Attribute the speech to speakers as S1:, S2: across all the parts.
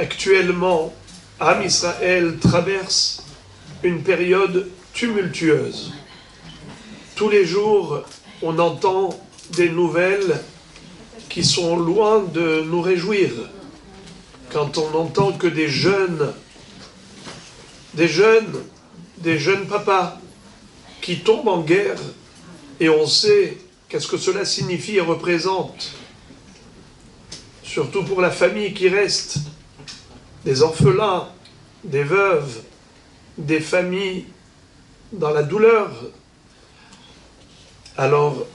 S1: Actuellement, Am Israël traverse une période tumultueuse. Tous les jours, on entend des nouvelles qui sont loin de nous réjouir. Quand on entend que des jeunes papas qui tombent en guerre, et on sait qu'est-ce que cela signifie et représente, surtout pour la famille qui reste, des orphelins, des veuves, des familles dans la douleur. Alors,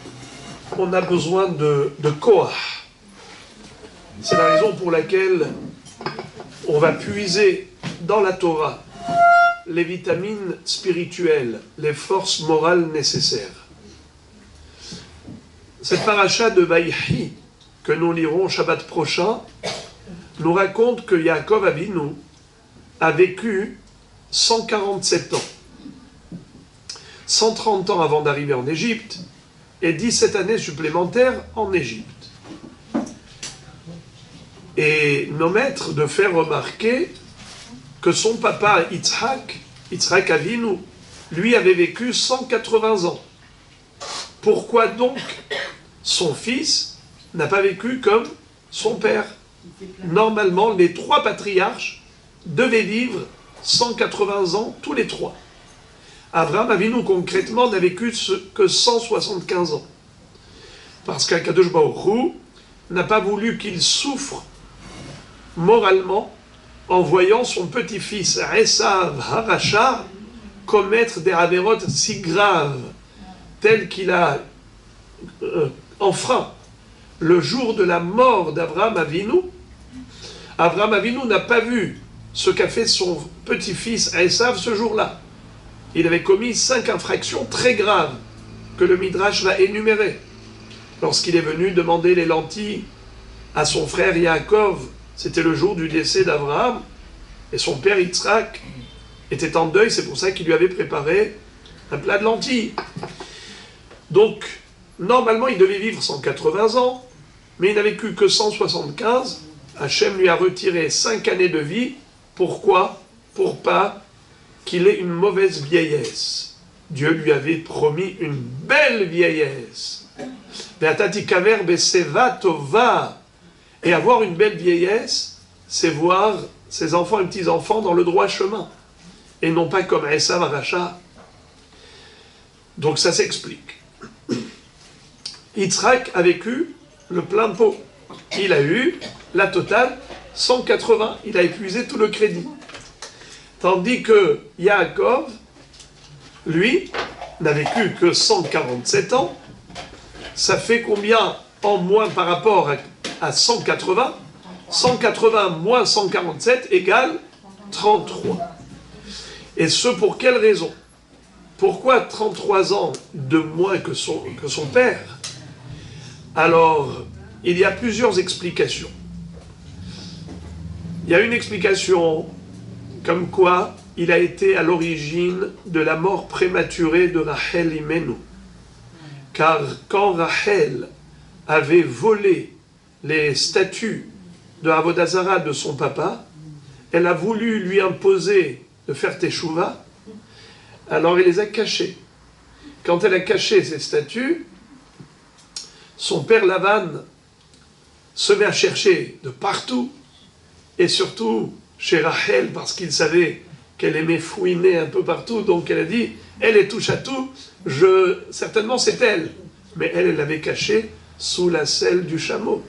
S1: on a besoin de koach. C'est la raison pour laquelle on va puiser dans la Torah les vitamines spirituelles, les forces morales nécessaires. Cette paracha de Vaïhi, que nous lirons Shabbat prochain, nous raconte que Yaakov Avinu a vécu 147 ans. 130 ans avant d'arriver en Égypte, et 17 années supplémentaires en Égypte. Et nos maîtres de faire remarquer que son papa Yitzhak Avinu, lui avait vécu 180 ans. Pourquoi donc son fils n'a pas vécu comme son père? Normalement, les trois patriarches devaient vivre 180 ans tous les trois. Abraham Avinu, concrètement, n'a vécu que 175 ans. Parce qu'Akadosh Baruch Hu n'a pas voulu qu'il souffre moralement en voyant son petit-fils Esav Harasha commettre des avérotes si graves, telles qu'il a enfreint le jour de la mort d'Abraham Avinu. Abraham Avinu n'a pas vu ce qu'a fait son petit-fils Esav ce jour-là. Il avait commis 5 infractions très graves que le Midrash va énumérer. Lorsqu'il est venu demander les lentilles à son frère Yaakov, c'était le jour du décès d'Abraham, et son père Yitzhak était en deuil, c'est pour ça qu'il lui avait préparé un plat de lentilles. Donc, normalement, il devait vivre 180 ans, mais il n'a vécu que 175. Hachem lui a retiré 5 années de vie. Pourquoi? Pour pas qu'il ait une mauvaise vieillesse. Dieu lui avait promis une belle vieillesse. Et avoir une belle vieillesse, c'est voir ses enfants et petits-enfants dans le droit chemin, et non pas comme Esav Harasha. Donc ça s'explique. Yitzhak a vécu le plein pot. Il a eu la totale 180. Il a épuisé tout le crédit. Tandis que Yaakov, lui, n'a vécu que 147 ans. Ça fait combien en moins par rapport à 180? 180 moins 147 égale 33. Et ce, pour quelle raison? Pourquoi 33 ans de moins que son père? Alors, il y a plusieurs explications. Il y a une explication comme quoi il a été à l'origine de la mort prématurée de Rachel Imenu. Car quand Rachel avait volé les statues de Avodah Zarah de son papa, elle a voulu lui imposer de faire teshuva, alors elle les a cachées. Quand elle a caché ces statues, son père Lavan se met à chercher de partout, et surtout chez Rachel, parce qu'il savait qu'elle aimait fouiner un peu partout, donc elle a dit, elle est touche à tout, certainement c'est elle. Mais elle l'avait cachée sous la selle du chameau.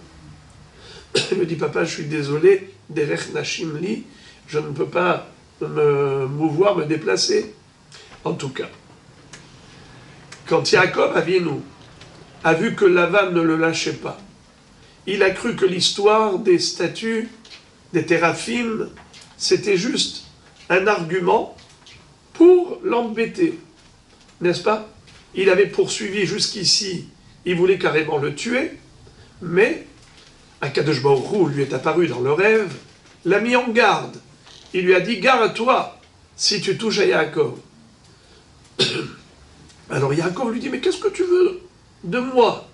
S1: Elle me dit, papa, je suis désolé, derech nashim li, je ne peux pas me mouvoir, me déplacer. En tout cas, quand Yaakov Avinu a vu que Lavan ne le lâchait pas, il a cru que l'histoire des statues, des téraphim, c'était juste un argument pour l'embêter, n'est-ce pas? Il avait poursuivi jusqu'ici, il voulait carrément le tuer, mais Akadosh Baruch Hu lui est apparu dans le rêve, l'a mis en garde. Il lui a dit, gare à toi, si tu touches à Yaakov. Alors Yaakov lui dit, mais qu'est-ce que tu veux de moi?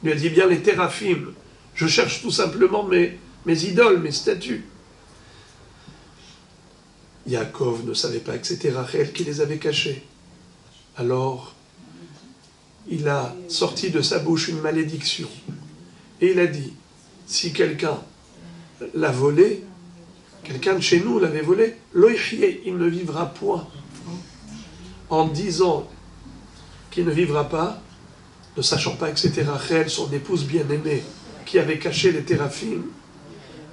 S1: Il lui a dit, bien les téraphim, je cherche tout simplement mes idoles, mes statues. Yaakov ne savait pas que c'était Rachel qui les avait cachés. Alors, il a sorti de sa bouche une malédiction. Et il a dit, si quelqu'un l'a volé, quelqu'un de chez nous l'avait volé, loïchié, il ne vivra point. En disant qu'il ne vivra pas, ne sachant pas que c'était Rachel, son épouse bien-aimée, qui avait caché les téraphim,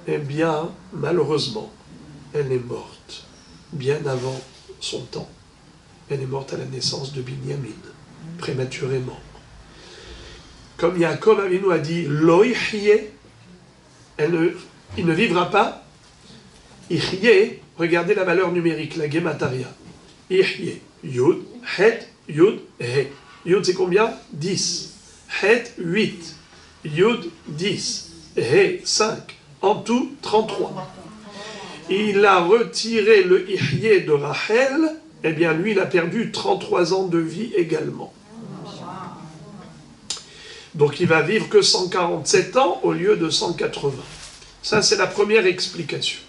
S1: eh bien, malheureusement, elle est morte, bien avant son temps. Elle est morte à la naissance de Binyamin, prématurément. Comme Yaakov Avinu a dit, loïchié, il ne vivra pas. Ichye, regardez la valeur numérique, la Gemataria. Ichye, Yud, Het, Yud, He. Yud c'est combien? 10. Het, 8. Yud, 10. He, 5. En tout, 33. Il a retiré le Ichye de Rachel, eh bien lui, il a perdu 33 ans de vie également. Donc il va vivre que 147 ans au lieu de 180. Ça, c'est la première explication.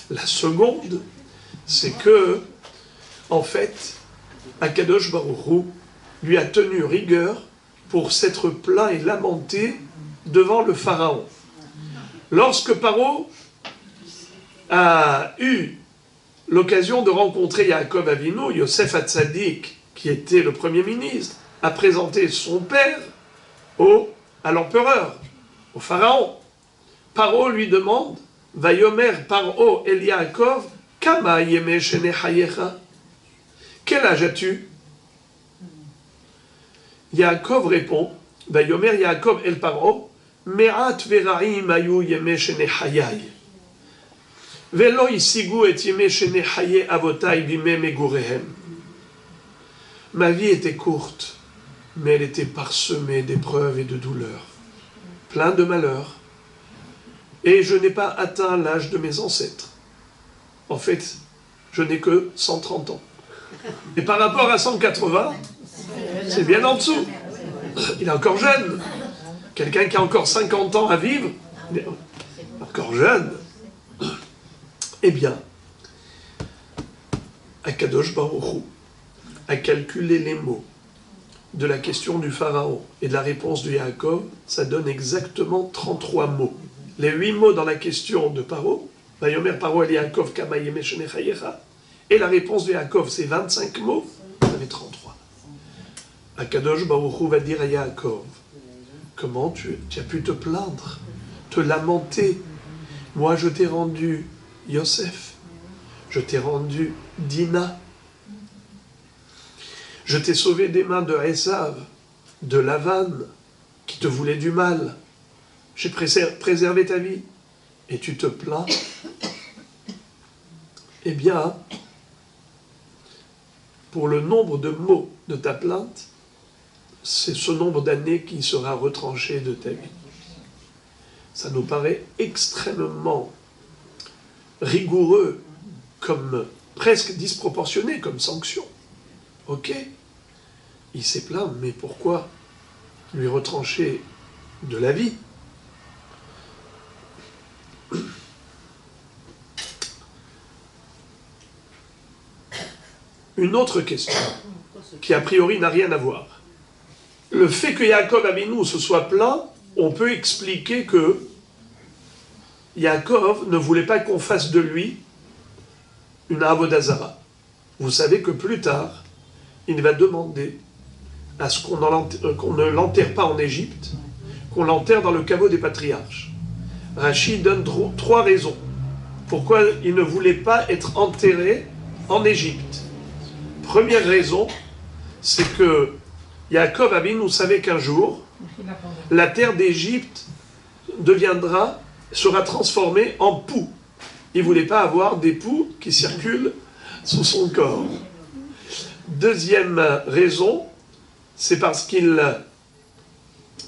S1: La seconde, c'est que, en fait, Akadosh Baruch Hu lui a tenu rigueur pour s'être plaint et lamenté devant le Pharaon. Lorsque Paro a eu l'occasion de rencontrer Yaakov Avinu, Yosef Hatzadik, qui était le Premier ministre, a présenté son père à l'empereur, au Pharaon. Paro lui demande, Vayomer Paro El Yaakov, Kama yeme shene hayecha. Quel âge as-tu? Yaakov répond, Vayomer Yaakov El Paro, Me'at vera'im ayu yeme shene hayay. Velo isigu et yeme shene haye avotai bime megurehem. Ma vie était courte, mais elle était parsemée d'épreuves et de douleurs, plein de malheurs. Et je n'ai pas atteint l'âge de mes ancêtres. En fait, je n'ai que 130 ans. Et par rapport à 180, c'est bien en dessous. Il est encore jeune. Quelqu'un qui a encore 50 ans à vivre, il est encore jeune. Eh bien, Akadosh Baruch Hu a calculé les mots de la question du Pharaon et de la réponse de Yaakov, ça donne exactement 33 mots. Les 8 mots dans la question de Paro, Vayomer Paro el Yaakov kama yeme shene chayecha, et la réponse de Yaakov, c'est 25 mots, ça fait 33. Akadosh Baruch Hu va dire à Yaakov, comment tu as pu te plaindre, te lamenter. Moi je t'ai rendu Yosef, je t'ai rendu Dina, je t'ai sauvé des mains de Esav, de Lavan, qui te voulait du mal. J'ai préservé ta vie. Et tu te plains. Eh bien, pour le nombre de mots de ta plainte, c'est ce nombre d'années qui sera retranché de ta vie. Ça nous paraît extrêmement rigoureux, comme presque disproportionné comme sanction. Ok, il s'est plaint, mais pourquoi lui retrancher de la vie? Une autre question, qui a priori n'a rien à voir. Le fait que Yaakov Avinu se soit plaint, on peut expliquer que Yaakov ne voulait pas qu'on fasse de lui une Avodazara. Vous savez que plus tard, il va demander à ce qu'on ne l'enterre pas en Égypte, qu'on l'enterre dans le caveau des patriarches. Rachid donne 3 raisons pourquoi il ne voulait pas être enterré en Égypte. Première raison, c'est que Yaakov Avinu savait qu'un jour, la terre d'Égypte sera transformée en poux. Il ne voulait pas avoir des poux qui circulent sous son corps. Deuxième raison, c'est parce qu'il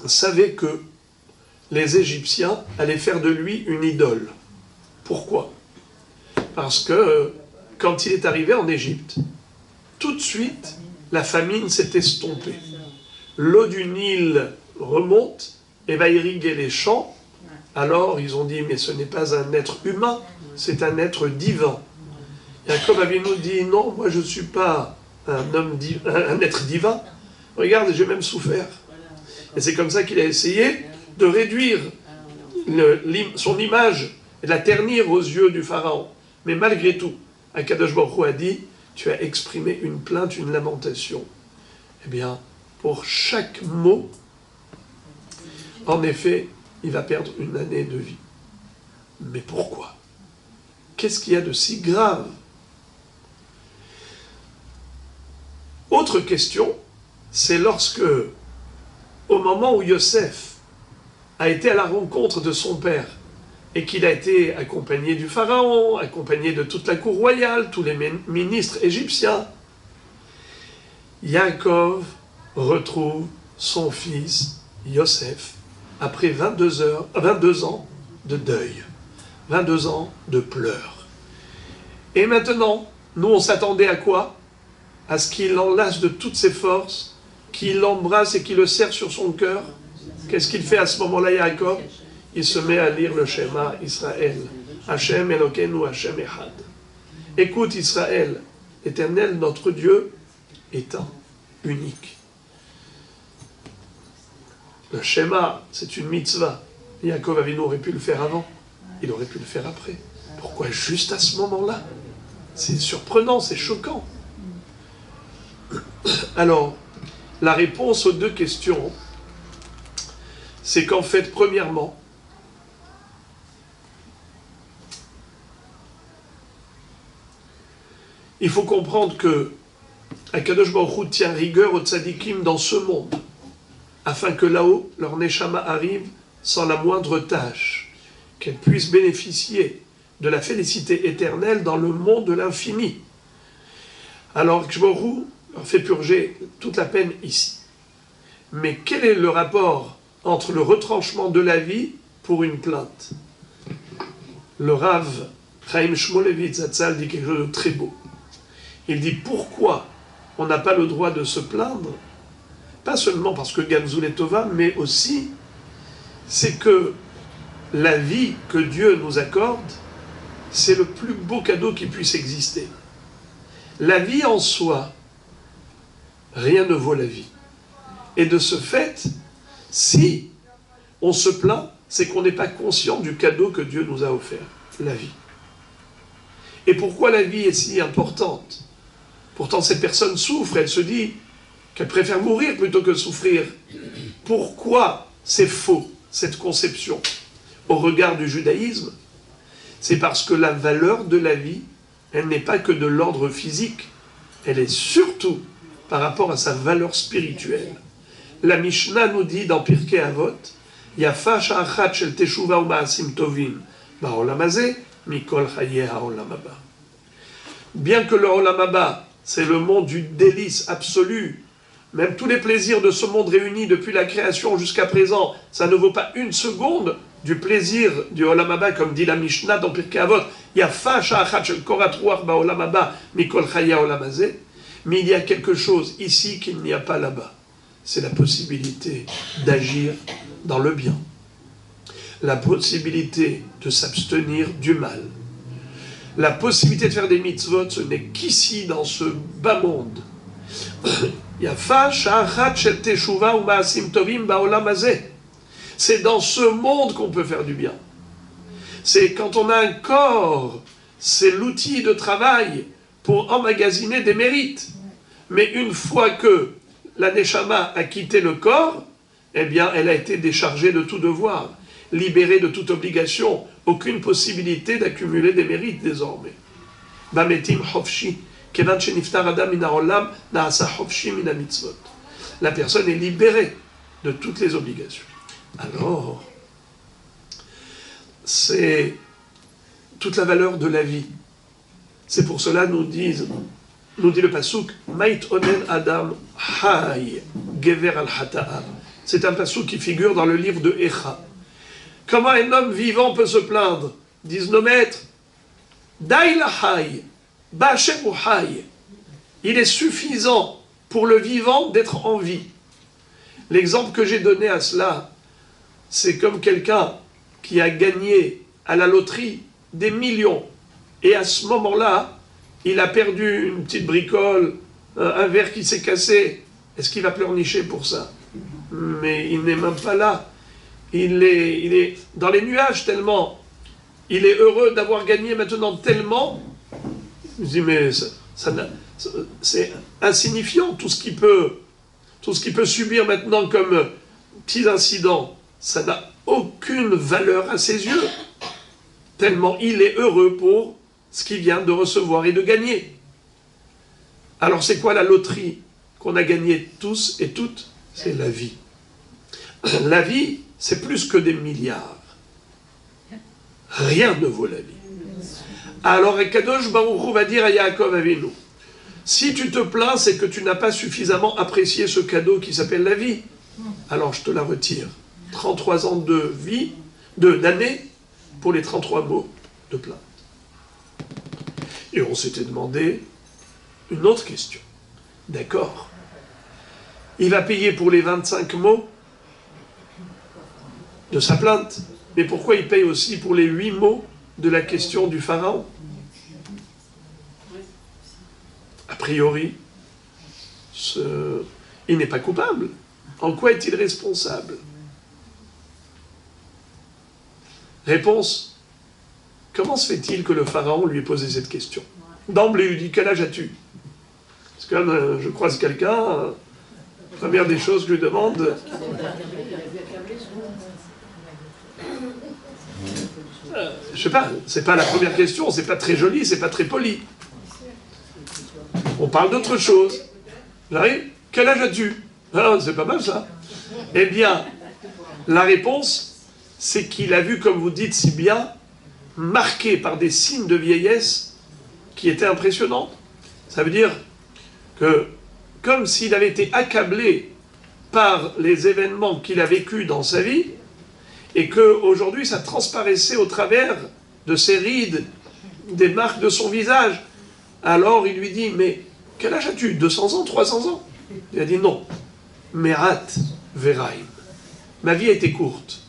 S1: savait que les Égyptiens allaient faire de lui une idole. Pourquoi? Parce que quand il est arrivé en Égypte, tout de suite, la famine s'est estompée. L'eau du Nil remonte et va irriguer les champs. Alors ils ont dit, mais ce n'est pas un être humain, c'est un être divin. Jacob Avinu dit, non, moi je ne suis pas un être divin. Regarde, j'ai même souffert. Et c'est comme ça qu'il a essayé de réduire son image et de la ternir aux yeux du Pharaon. Mais malgré tout, Akadosh Baruch Hu a dit, tu as exprimé une plainte, une lamentation. Eh bien, pour chaque mot, en effet, il va perdre une année de vie. Mais pourquoi? Qu'est-ce qu'il y a de si grave? Autre question, c'est lorsque, au moment où Yosef a été à la rencontre de son père, et qu'il a été accompagné du pharaon, accompagné de toute la cour royale, tous les ministres égyptiens, Yaakov retrouve son fils Yosef après 22 ans de deuil, 22 ans de pleurs. Et maintenant, nous on s'attendait à quoi? À ce qu'il l'enlace de toutes ses forces, qu'il l'embrasse et qu'il le serre sur son cœur. Qu'est-ce qu'il fait à ce moment-là, Yaakov? Il se met à lire le Shema Israël. Hashem Elokeinu Hashem Echad. Écoute Israël, l'Éternel notre Dieu est un, unique. Le Shema, c'est une mitzvah. Yaakov Avinu aurait pu le faire avant, il aurait pu le faire après. Pourquoi juste à ce moment-là? C'est surprenant, c'est choquant. Alors, la réponse aux deux questions, c'est qu'en fait, premièrement, il faut comprendre que Akadosh Baruch Hu tient rigueur aux tzadikim dans ce monde, afin que là-haut, leur neshama arrive sans la moindre tâche, qu'elle puisse bénéficier de la félicité éternelle dans le monde de l'infini. Alors, Akadosh Baruch Hu leur fait purger toute la peine ici. Mais quel est le rapport entre le retranchement de la vie pour une plainte? Le Rav Chaim Shmolevitz Zatzal dit quelque chose de très beau. Il dit pourquoi on n'a pas le droit de se plaindre, pas seulement parce que Gamzoul est Tova, mais aussi c'est que la vie que Dieu nous accorde, c'est le plus beau cadeau qui puisse exister. La vie en soi, rien ne vaut la vie. Et de ce fait, si on se plaint, c'est qu'on n'est pas conscient du cadeau que Dieu nous a offert, la vie. Et pourquoi la vie est si importante? Pourtant, cette personne souffre, elle se dit qu'elle préfère mourir plutôt que souffrir. Pourquoi c'est faux, cette conception? Au regard du judaïsme, c'est parce que la valeur de la vie, elle n'est pas que de l'ordre physique, elle est surtout par rapport à sa valeur spirituelle. La Mishnah nous dit dans Pirkei Avot, Yafa sha'achat shel teshuva u'ma'asim tovim ba'olam hazeh mikol chayei ha'olam haba. Bien que le olam haba, c'est le monde du délice absolu, même tous les plaisirs de ce monde réunis depuis la création jusqu'à présent, ça ne vaut pas une seconde du plaisir du olam haba, comme dit la Mishnah dans Pirkei Avot, Yafa sha'achat shel korat ruach ba'olam haba mikol chayei ha'olam hazeh. Mais il y a quelque chose ici qu'il n'y a pas là-bas. C'est la possibilité d'agir dans le bien. La possibilité de s'abstenir du mal. La possibilité de faire des mitzvot, ce n'est qu'ici, dans ce bas monde. C'est dans ce monde qu'on peut faire du bien. C'est quand on a un corps, c'est l'outil de travail pour emmagasiner des mérites. Mais une fois que la Neshama a quitté le corps, eh bien, elle a été déchargée de tout devoir, libérée de toute obligation, aucune possibilité d'accumuler des mérites désormais. Bametim hofshi, kevan sheniftar adam min ha'olam na'asa hofshi min ha'mitzvot. La personne est libérée de toutes les obligations. Alors, c'est toute la valeur de la vie. C'est pour cela nous dit le pasuk, Mait onen adam hay gever al hata'a. C'est un pasuk qui figure dans le livre de Echa. Comment un homme vivant peut se plaindre? Disent nos maîtres, Dai la hay, ba'ashem u hay. Il est suffisant pour le vivant d'être en vie. L'exemple que j'ai donné à cela, c'est comme quelqu'un qui a gagné à la loterie des millions. Et à ce moment-là, il a perdu une petite bricole, un verre qui s'est cassé. Est-ce qu'il va pleurnicher pour ça? Mais il n'est même pas là. Il est dans les nuages tellement. Il est heureux d'avoir gagné maintenant tellement. Je dis, mais c'est insignifiant tout ce qu'il peut subir maintenant comme petits incidents. Ça n'a aucune valeur à ses yeux. Tellement il est heureux pour ce qu'il vient de recevoir et de gagner. Alors c'est quoi la loterie qu'on a gagnée tous et toutes? C'est la vie. La vie, c'est plus que des milliards. Rien ne vaut la vie. Alors Kadosh Baruch Hu va dire à Yaakov Avinu, si tu te plains, c'est que tu n'as pas suffisamment apprécié ce cadeau qui s'appelle la vie. Alors je te la retire. 33 ans de vie, d'années, pour les 33 mots de plainte. Et on s'était demandé une autre question. D'accord. Il va payer pour les 25 mots de sa plainte. Mais pourquoi il paye aussi pour les 8 mots de la question du pharaon? A priori, il n'est pas coupable. En quoi est-il responsable? Réponse, comment se fait-il que le pharaon lui ait posé cette question? D'emblée, il lui dit, quel âge as-tu? Parce que quand je croise quelqu'un, première des choses que je lui demande, je sais pas, c'est pas la première question, c'est pas très joli, c'est pas très poli. On parle d'autre chose. J'arrive, quel âge as-tu? Ah, c'est pas mal ça. Eh bien, la réponse, c'est qu'il a vu, comme vous dites si bien, marqué par des signes de vieillesse qui étaient impressionnants. Ça veut dire que, comme s'il avait été accablé par les événements qu'il a vécus dans sa vie, et qu'aujourd'hui ça transparaissait au travers de ses rides, des marques de son visage. Alors il lui dit, mais quel âge as-tu? 200 ans, 300 ans? Il a dit non. Merat veraim. Ma vie a été courte,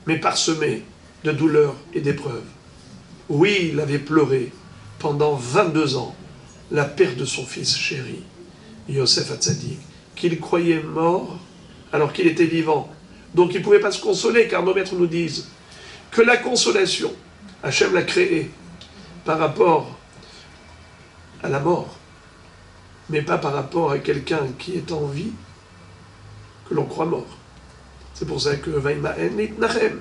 S1: mais parsemée de douleurs et d'épreuves. Oui, il avait pleuré pendant 22 ans la perte de son fils chéri, Yosef Hatzadik, qu'il croyait mort alors qu'il était vivant. Donc il ne pouvait pas se consoler, car nos maîtres nous disent que la consolation, Hachem l'a créée par rapport à la mort, mais pas par rapport à quelqu'un qui est en vie, que l'on croit mort. C'est pour ça que Vaïma'en Nitnachem.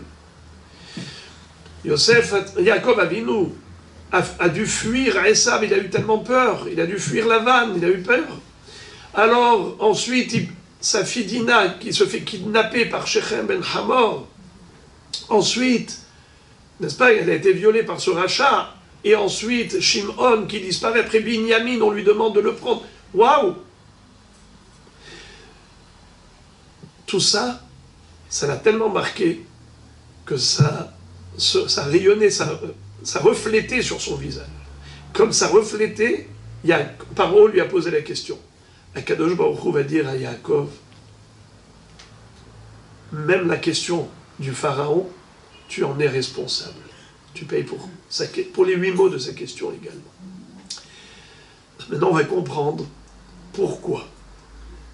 S1: Yaakov Avinu a dû fuir Esav, il a eu tellement peur, il a dû fuir Lavan, il a eu peur. Alors ensuite, sa fille Dina qui se fait kidnapper par Shechem ben Hamor. Ensuite, n'est-ce pas, elle a été violée par ce rachat. Et ensuite, Shimon qui disparaît. Après Binyamin, on lui demande de le prendre. Waouh! Tout ça, ça l'a tellement marqué que ça rayonnait, ça reflétait sur son visage. Comme ça reflétait, Paro lui a posé la question. Akadosh Baruch Hu va dire à Yaakov, même la question du pharaon, tu en es responsable. Tu payes pour les 8 mots de sa question également. Maintenant, on va comprendre pourquoi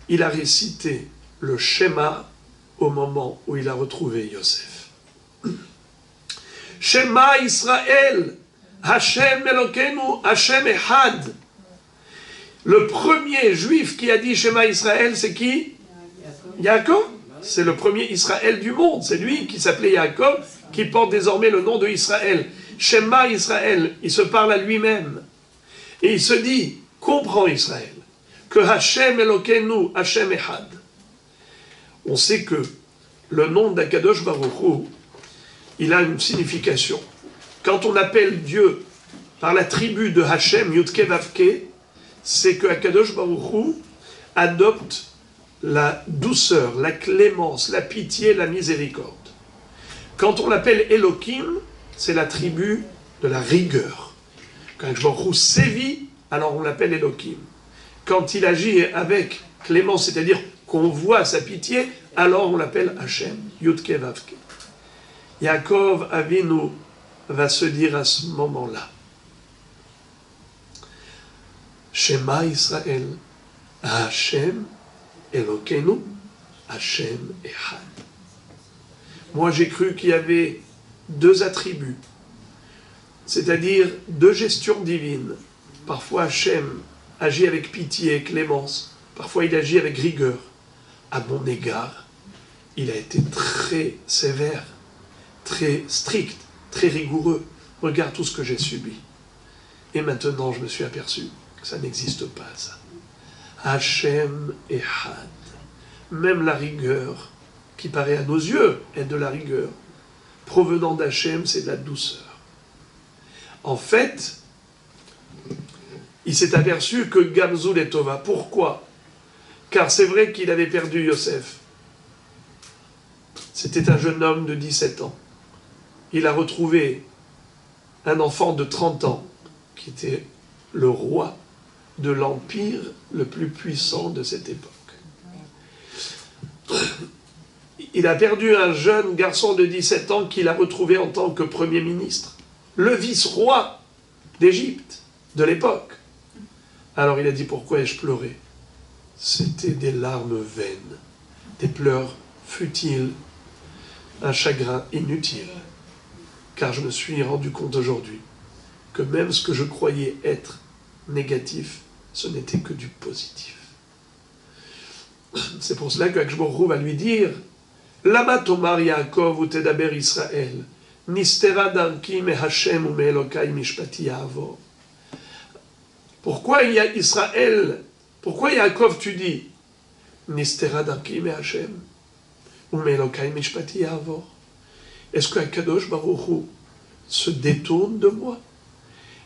S1: il a récité le schéma au moment où il a retrouvé Yosef. Shema Israël, Hashem Elokeinu, Hashem Echad. Le premier juif qui a dit Shema Israël, c'est qui? Yaakov. C'est le premier Israël du monde. C'est lui qui s'appelait Yaakov, qui porte désormais le nom de Israël. Shema Israël, il se parle à lui-même. Et il se dit, comprends Israël, que Hashem Elokeinu, Hashem Echad. On sait que le nom d'Akadosh Baruch Hu, il a une signification. Quand on appelle Dieu par la tribu de Hashem, Yudke Vavke, c'est que Akadosh Baruch Hu adopte la douceur, la clémence, la pitié, la miséricorde. Quand on l'appelle Elohim, c'est la tribu de la rigueur. Quand Akadosh Baruch Hu sévit, alors on l'appelle Elohim. Quand il agit avec clémence, c'est-à-dire qu'on voit sa pitié, alors on l'appelle Hashem, Yudke Vavke. Yaakov Avinu va se dire à ce moment-là, Shema Israël, Hashem Elokeinu, Hashem Echad. Moi, j'ai cru qu'il y avait deux attributs, c'est-à-dire deux gestures divines. Parfois, Hashem agit avec pitié et clémence. Parfois, il agit avec rigueur. À mon égard, il a été très sévère, très strict, très rigoureux. Regarde tout ce que j'ai subi. Et maintenant, je me suis aperçu que ça n'existe pas, ça. Hashem Echad. Même la rigueur, qui paraît à nos yeux être de la rigueur, provenant d'Hachem, c'est de la douceur. En fait, il s'est aperçu que Gamzoul est Tova. Pourquoi? Car c'est vrai qu'il avait perdu Yosef. C'était un jeune homme de 17 ans. Il a retrouvé un enfant de 30 ans, qui était le roi de l'empire le plus puissant de cette époque. Il a perdu un jeune garçon de 17 ans qu'il a retrouvé en tant que Premier ministre, le vice-roi d'Égypte de l'époque. Alors il a dit, pourquoi ai-je pleuré? C'était des larmes vaines, des pleurs futiles, un chagrin inutile. Car je me suis rendu compte aujourd'hui que même ce que je croyais être négatif, ce n'était que du positif. C'est pour cela que Akshborou va lui dire Lama tomar Yaakov ou tedaber Israël, nistera darki me Hashem ou me Elokai mishpati ya'avor. Pourquoi il y a Israël, pourquoi Yaakov tu dis nistera darki me Hashem ou me Elokai mishpati ya'avor? Est-ce que Akadosh Baruch Hu se détourne de moi?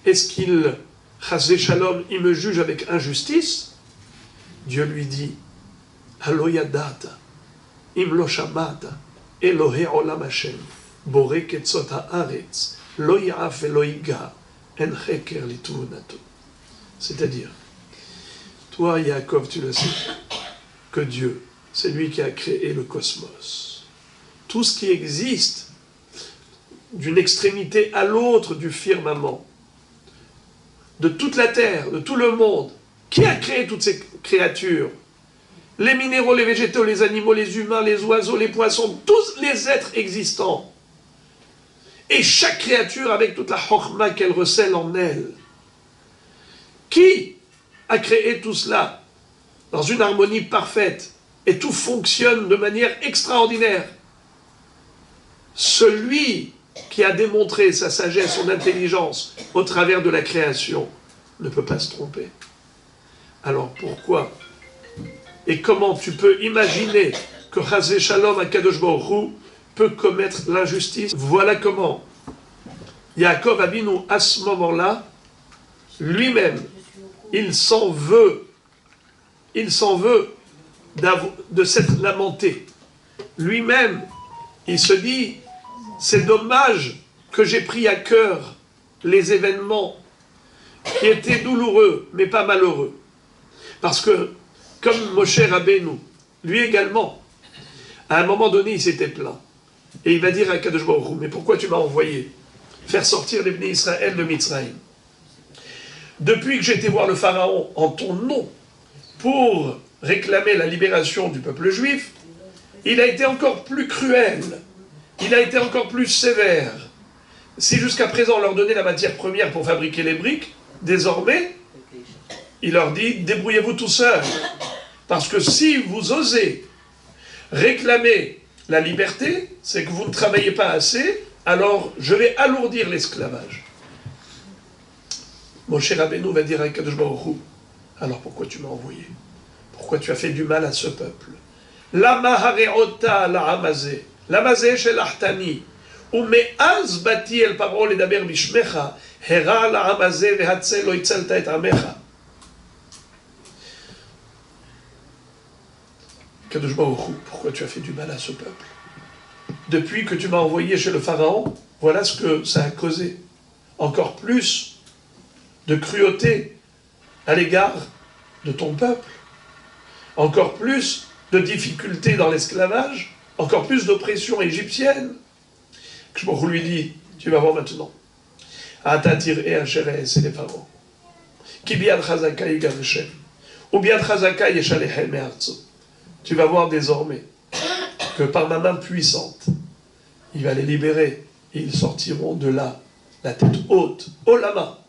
S1: Est-ce qu'il, chasé shalom, il me juge avec injustice? Dieu lui dit Halo yadata, im lo shamata, Elohe olam Hashem, boré ketzot haaretz, lo ya'af velo yiga, en cheker lituvunato. C'est-à-dire, toi, Yaakov, tu le sais, que Dieu, c'est lui qui a créé le cosmos. Tout ce qui existe, d'une extrémité à l'autre du firmament, de toute la terre, de tout le monde, qui a créé toutes ces créatures? Les minéraux, les végétaux, les animaux, les humains, les oiseaux, les poissons, tous les êtres existants. Et chaque créature avec toute la chokhma qu'elle recèle en elle. Qui a créé tout cela dans une harmonie parfaite et tout fonctionne de manière extraordinaire? Celui qui a démontré sa sagesse, son intelligence au travers de la création ne peut pas se tromper. Alors pourquoi et comment tu peux imaginer que Chazé Shalom Akadosh Baruch Hu peut commettre l'injustice? Voilà comment Yaakov Avinu, à ce moment-là, lui-même, il s'en veut de s'être lamenté. Lui-même, il se dit, c'est dommage que j'ai pris à cœur les événements qui étaient douloureux, mais pas malheureux. Parce que, comme Moshe Rabbeinu, lui également, à un moment donné, il s'était plaint. Et il va dire à Kadosh Baruch Hu, mais pourquoi tu m'as envoyé faire sortir les Bnei Israël de Mitzrayim? Depuis que j'ai été voir le Pharaon en ton nom pour réclamer la libération du peuple juif, il a été encore plus cruel, il a été encore plus sévère. Si jusqu'à présent on leur donnait la matière première pour fabriquer les briques, désormais, il leur dit, débrouillez-vous tout seuls. Parce que si vous osez réclamer la liberté, c'est que vous ne travaillez pas assez, alors je vais alourdir l'esclavage. Moshe Rabbeinu va dire à Kadosh Baruch Hu, alors pourquoi tu m'as envoyé? Pourquoi tu as fait du mal à ce peuple? Lama hareota la'amazé, l'amazé shel ahtani, ume'az bati el paro ledaber bishmecha, hera la'amazé vehatze lo itzalta et amecha. Kadosh Baruch Hu, pourquoi tu as fait du mal à ce peuple? Depuis que tu m'as envoyé chez le Pharaon, voilà ce que ça a causé. Encore plus de cruauté à l'égard de ton peuple. Encore plus de difficultés dans l'esclavage. Encore plus d'oppression égyptienne. Que je lui dis, tu vas voir maintenant. Atatir et Hachéres et les Pharaons. Ki biad chazaka yigareshem. Ou biad chazaka yeshalechem me'artso. Tu vas voir désormais que par ma main puissante, il va les libérer et ils sortiront de là, la tête haute, Olama.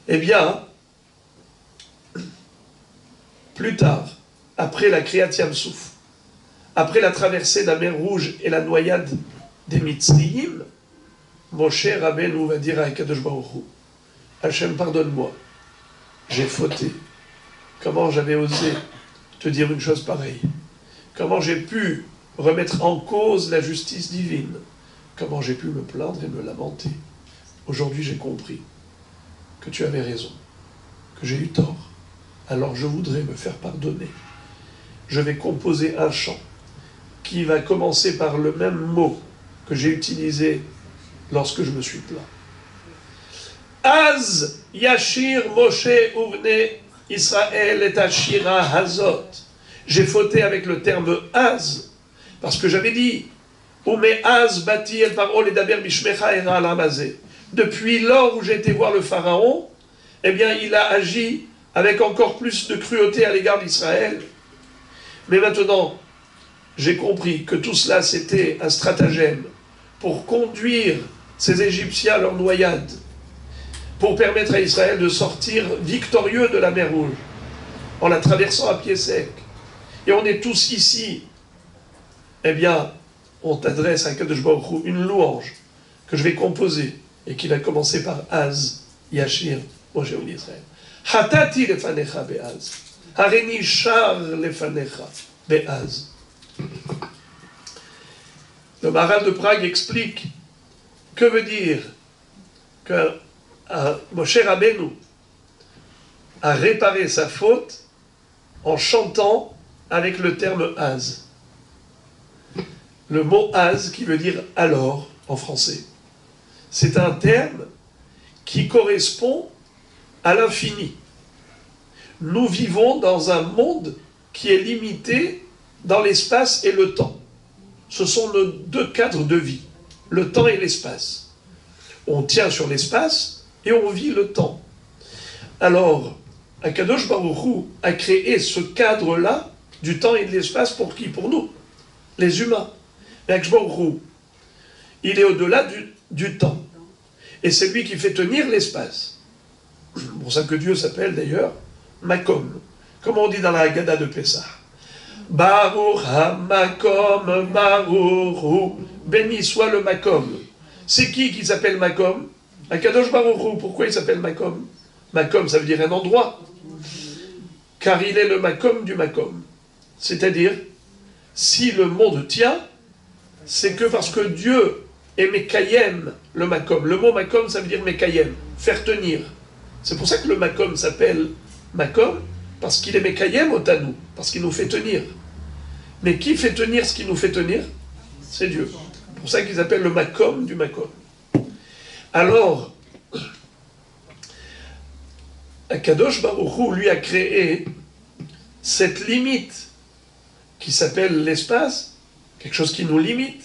S1: Eh bien, plus tard, après la Kriyat Yam Souf, après la traversée de la mer Rouge et la noyade des Mitzrayim, Moshe Rabbeinu va dire à Akadosh Baruch Hu, Hachem, pardonne-moi, j'ai fauté. Comment j'avais osé te dire une chose pareille? Comment j'ai pu remettre en cause la justice divine? Comment j'ai pu me plaindre et me lamenter? Aujourd'hui, j'ai compris que tu avais raison, que j'ai eu tort. Alors je voudrais me faire pardonner. Je vais composer un chant qui va commencer par le même mot que j'ai utilisé lorsque je me suis plaint. Az Yashir Moshe Uvne Israël et Ashira Hazot. J'ai fauté avec le terme Az, parce que j'avais dit Ume Az Bati El Parol et Daber Bishmecha Era Alamazé. Depuis lors où j'ai été voir le Pharaon, eh bien il a agi avec encore plus de cruauté à l'égard d'Israël. Mais maintenant, j'ai compris que tout cela c'était un stratagème pour conduire ces Égyptiens à leur noyade, pour permettre à Israël de sortir victorieux de la mer Rouge, en la traversant à pied sec. Et on est tous ici. Eh bien, on t'adresse à Kadosh Baruch Hu une louange que je vais composer et qui va commencer par Az, Yashir, Moshe Israël. Hatati lefanecha be'az, hareni shar lefanecha be'az. Le Maharal de Prague explique que veut dire que Moshe Rabbeinu a réparé sa faute en chantant avec le terme Az. Le mot Az qui veut dire alors en français. C'est un terme qui correspond à l'infini. Nous vivons dans un monde qui est limité dans l'espace et le temps. Ce sont nos deux cadres de vie, le temps et l'espace. On tient sur l'espace et on vit le temps. Alors, Akadosh Baruch Hu a créé ce cadre-là du temps et de l'espace pour qui? Pour nous, les humains. Mais Akadosh Baruch Hu, il est au-delà du temps. Et c'est lui qui fait tenir l'espace. C'est pour ça que Dieu s'appelle d'ailleurs Makom. Comme on dit dans la Haggadah de Pessah. Baruch ha-Makom, Baruch Hu. Béni soit le Makom. C'est qui s'appelle Makom? Akadosh Baruch Hu. Pourquoi il s'appelle Makom? Makom, ça veut dire un endroit. Car il est le Makom du Makom. C'est-à-dire, si le monde tient, c'est que parce que Dieu est Mekayem, le Makom. Le mot Makom, ça veut dire Mekayem, faire tenir. C'est pour ça que le Makom s'appelle Makom, parce qu'il est Mekayem au Tanou, parce qu'il nous fait tenir. Mais qui fait tenir ce qui nous fait tenir? C'est Dieu. C'est pour ça qu'ils appellent le Makom du Makom. Alors, Akadosh Baruch Hu, lui, a créé cette limite qui s'appelle l'espace, quelque chose qui nous limite,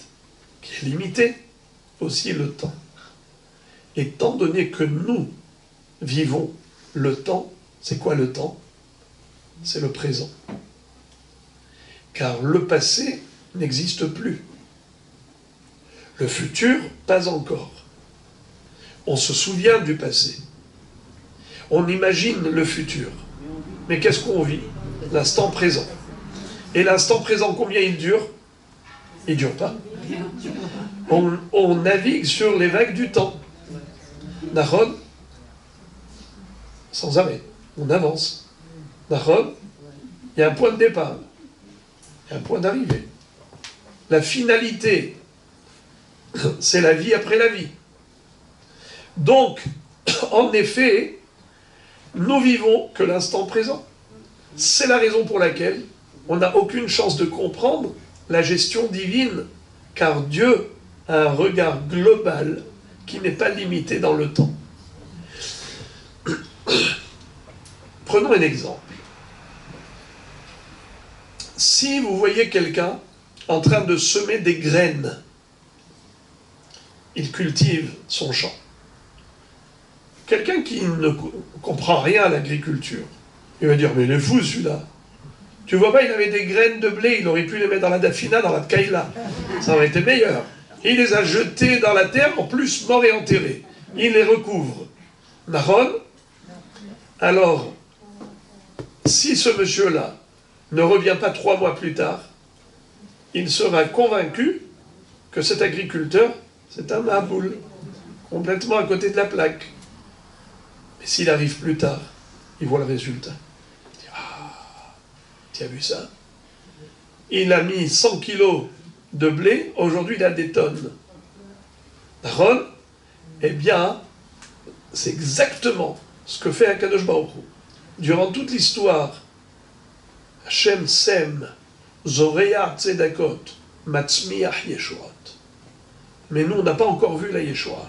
S1: qui est limité, aussi le temps. Étant donné que nous vivons le temps, c'est quoi le temps? C'est le présent. Car le passé n'existe plus. Le futur, pas encore. On se souvient du passé. On imagine le futur. Mais qu'est-ce qu'on vit? L'instant présent. Et l'instant présent, combien il dure? Il ne dure pas. On navigue sur les vagues du temps. Nahon, sans arrêt. On avance. Nahon, il y a un point de départ. Il y a un point d'arrivée. La finalité, c'est la vie après la vie. Donc, en effet, nous vivons que l'instant présent. C'est la raison pour laquelle on n'a aucune chance de comprendre la gestion divine, car Dieu a un regard global qui n'est pas limité dans le temps. Prenons un exemple. Si vous voyez quelqu'un en train de semer des graines, il cultive son champ. quelqu'un qui ne comprend rien à l'agriculture, il va dire, mais il est fou celui-là. Tu vois pas, il avait des graines de blé, il aurait pu les mettre dans la dafina, dans la tkaïla. Ça aurait été meilleur. Il les a jetés dans la terre, en plus morts et enterrés. Il les recouvre. Nahon. Alors, si ce monsieur-là ne revient pas 3 mois plus tard, il sera convaincu que cet agriculteur, c'est un maboul, complètement à côté de la plaque. Mais s'il arrive plus tard, il voit le résultat. Il dit, ah, tu as vu ça? Il a mis 100 kilos de blé, aujourd'hui il a des tonnes. Nahon, eh bien, c'est exactement ce que fait Akadosh Baruch Hu. Durant toute l'histoire, Hashem Sem, Zoreya Tzedakot, Matzmiach Yeshuot. Mais nous, on n'a pas encore vu la Yeshua.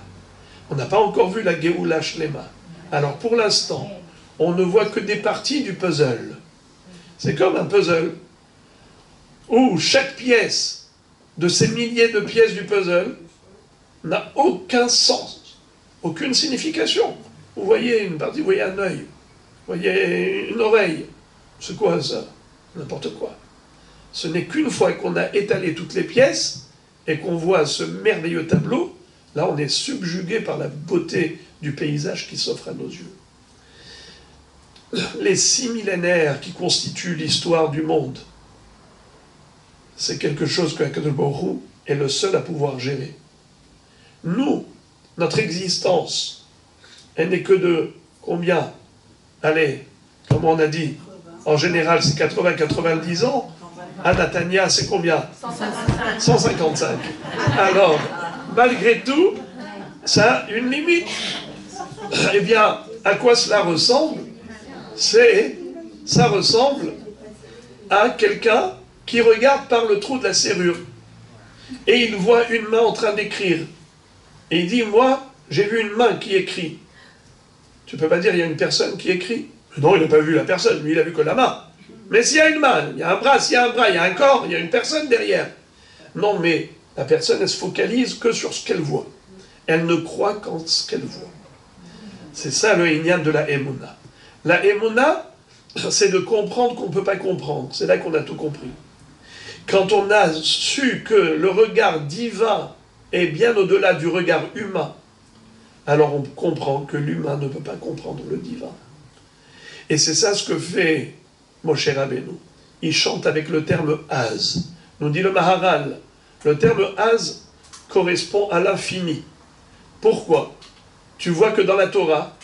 S1: On n'a pas encore vu la Geoula Shlema. Alors pour l'instant, on ne voit que des parties du puzzle. C'est comme un puzzle où chaque pièce de ces milliers de pièces du puzzle n'a aucun sens, aucune signification. Vous voyez une partie, vous voyez un œil, vous voyez une oreille. C'est quoi ça? N'importe quoi. Ce n'est qu'une fois qu'on a étalé toutes les pièces et qu'on voit ce merveilleux tableau, là on est subjugué par la beauté du paysage qui s'offre à nos yeux. Les 6 millénaires qui constituent l'histoire du monde, c'est quelque chose que Akadosh Baruch Hu est le seul à pouvoir gérer. Nous, notre existence, elle n'est que de combien? Allez, comme on a dit, en général c'est 80-90 ans. À Natania, c'est combien? 155. Alors, malgré tout, ça a une limite. Eh bien, à quoi cela ressemble? Ça ressemble à quelqu'un qui regarde par le trou de la serrure et il voit une main en train d'écrire. Et il dit, moi, j'ai vu une main qui écrit. Tu ne peux pas dire, il y a une personne qui écrit. Non, il n'a pas vu la personne, lui, il a vu que la main. Mais s'il y a une main, il y a un bras, s'il y a un bras, il y a un corps, il y a une personne derrière. Non, mais la personne, elle se focalise que sur ce qu'elle voit. Elle ne croit qu'en ce qu'elle voit. C'est ça le inyan de la Emouna. La Emouna, c'est de comprendre qu'on ne peut pas comprendre. C'est là qu'on a tout compris. Quand on a su que le regard divin est bien au-delà du regard humain, alors on comprend que l'humain ne peut pas comprendre le divin. Et c'est ça ce que fait Moshe Rabbeinu. Il chante avec le terme « az ». Nous dit le Maharal, le terme « az » correspond à l'infini. Pourquoi? Tu vois que dans la Torah,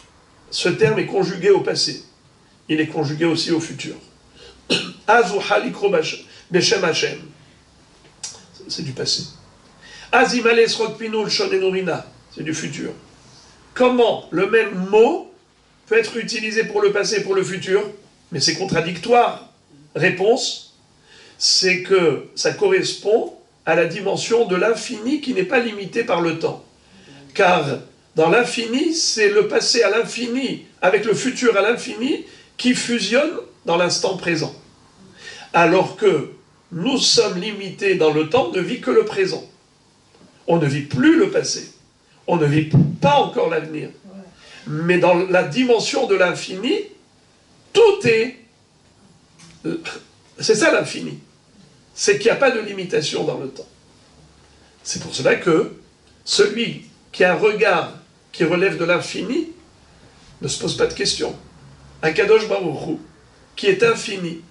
S1: ce terme est conjugué au passé. Il est conjugué aussi au futur. « Az ou halikro beshem Hashem » c'est du passé. « Az imales rokpinul shonenurina » c'est du futur. Comment le même mot peut être utilisé pour le passé et pour le futur? Mais c'est contradictoire. Réponse, c'est que ça correspond à la dimension de l'infini qui n'est pas limitée par le temps. Car dans l'infini, c'est le passé à l'infini, avec le futur à l'infini, qui fusionne dans l'instant présent. Alors que nous sommes limités dans le temps, on ne vit que le présent. On ne vit plus le passé. On ne vit pas encore l'avenir. Mais dans la dimension de l'infini, tout est... C'est ça l'infini. C'est qu'il n'y a pas de limitation dans le temps. C'est pour cela que celui qui a un regard qui relève de l'infini ne se pose pas de questions. Akadosh Baruch Hu, qui est infini,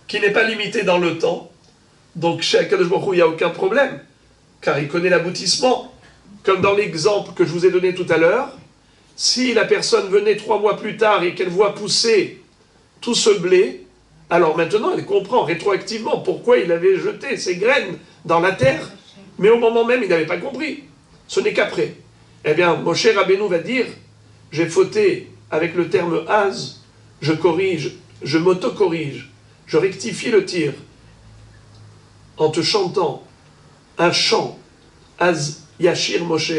S1: qui n'est pas limité dans le temps, donc chez Akadosh Baruch Hu, il n'y a aucun problème, car il connaît l'aboutissement. Comme dans l'exemple que je vous ai donné tout à l'heure, si la personne venait 3 mois plus tard et qu'elle voit pousser tout ce blé, alors maintenant elle comprend rétroactivement pourquoi il avait jeté ses graines dans la terre, mais au moment même il n'avait pas compris. Ce n'est qu'après. Eh bien, Moshe Rabbeinu va dire, j'ai fauté avec le terme az, je corrige, je m'auto-corrige, je rectifie le tir en te chantant un chant az Yashir Moshe,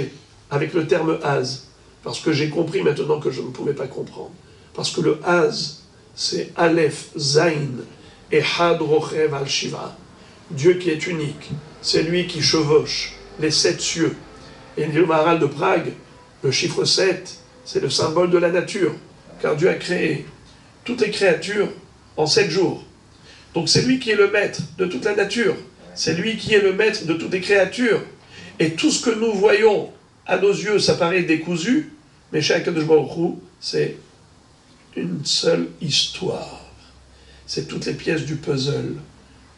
S1: avec le terme Az, parce que j'ai compris maintenant que je ne pouvais pas comprendre. Parce que le Az, c'est Aleph, Zain, et Had Rochev al Shiva. Dieu qui est unique, c'est lui qui chevauche les 7 cieux. Et le Maharal de Prague, le chiffre 7, c'est le symbole de la nature, car Dieu a créé toutes les créatures en 7 jours. Donc c'est lui qui est le maître de toute la nature, c'est lui qui est le maître de toutes les créatures. Et tout ce que nous voyons à nos yeux, ça paraît décousu, mais chez Akadosh Baruch Hu, c'est une seule histoire. C'est toutes les pièces du puzzle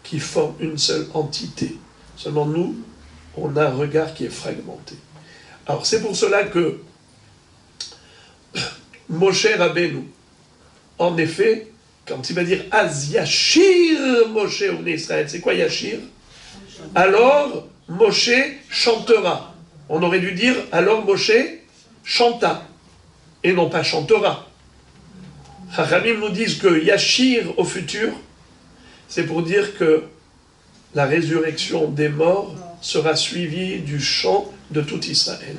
S1: qui forment une seule entité. Seulement nous, on a un regard qui est fragmenté. Alors c'est pour cela que Moshe Rabbeinu, en effet, quand il va dire Az Yashir Moshe au Israël, c'est quoi Yashir? Alors Moshe chantera. On aurait dû dire alors Moshe chanta et non pas chantera. Chachamim nous disent que Yashir au futur, c'est pour dire que la résurrection des morts sera suivie du chant de tout Israël.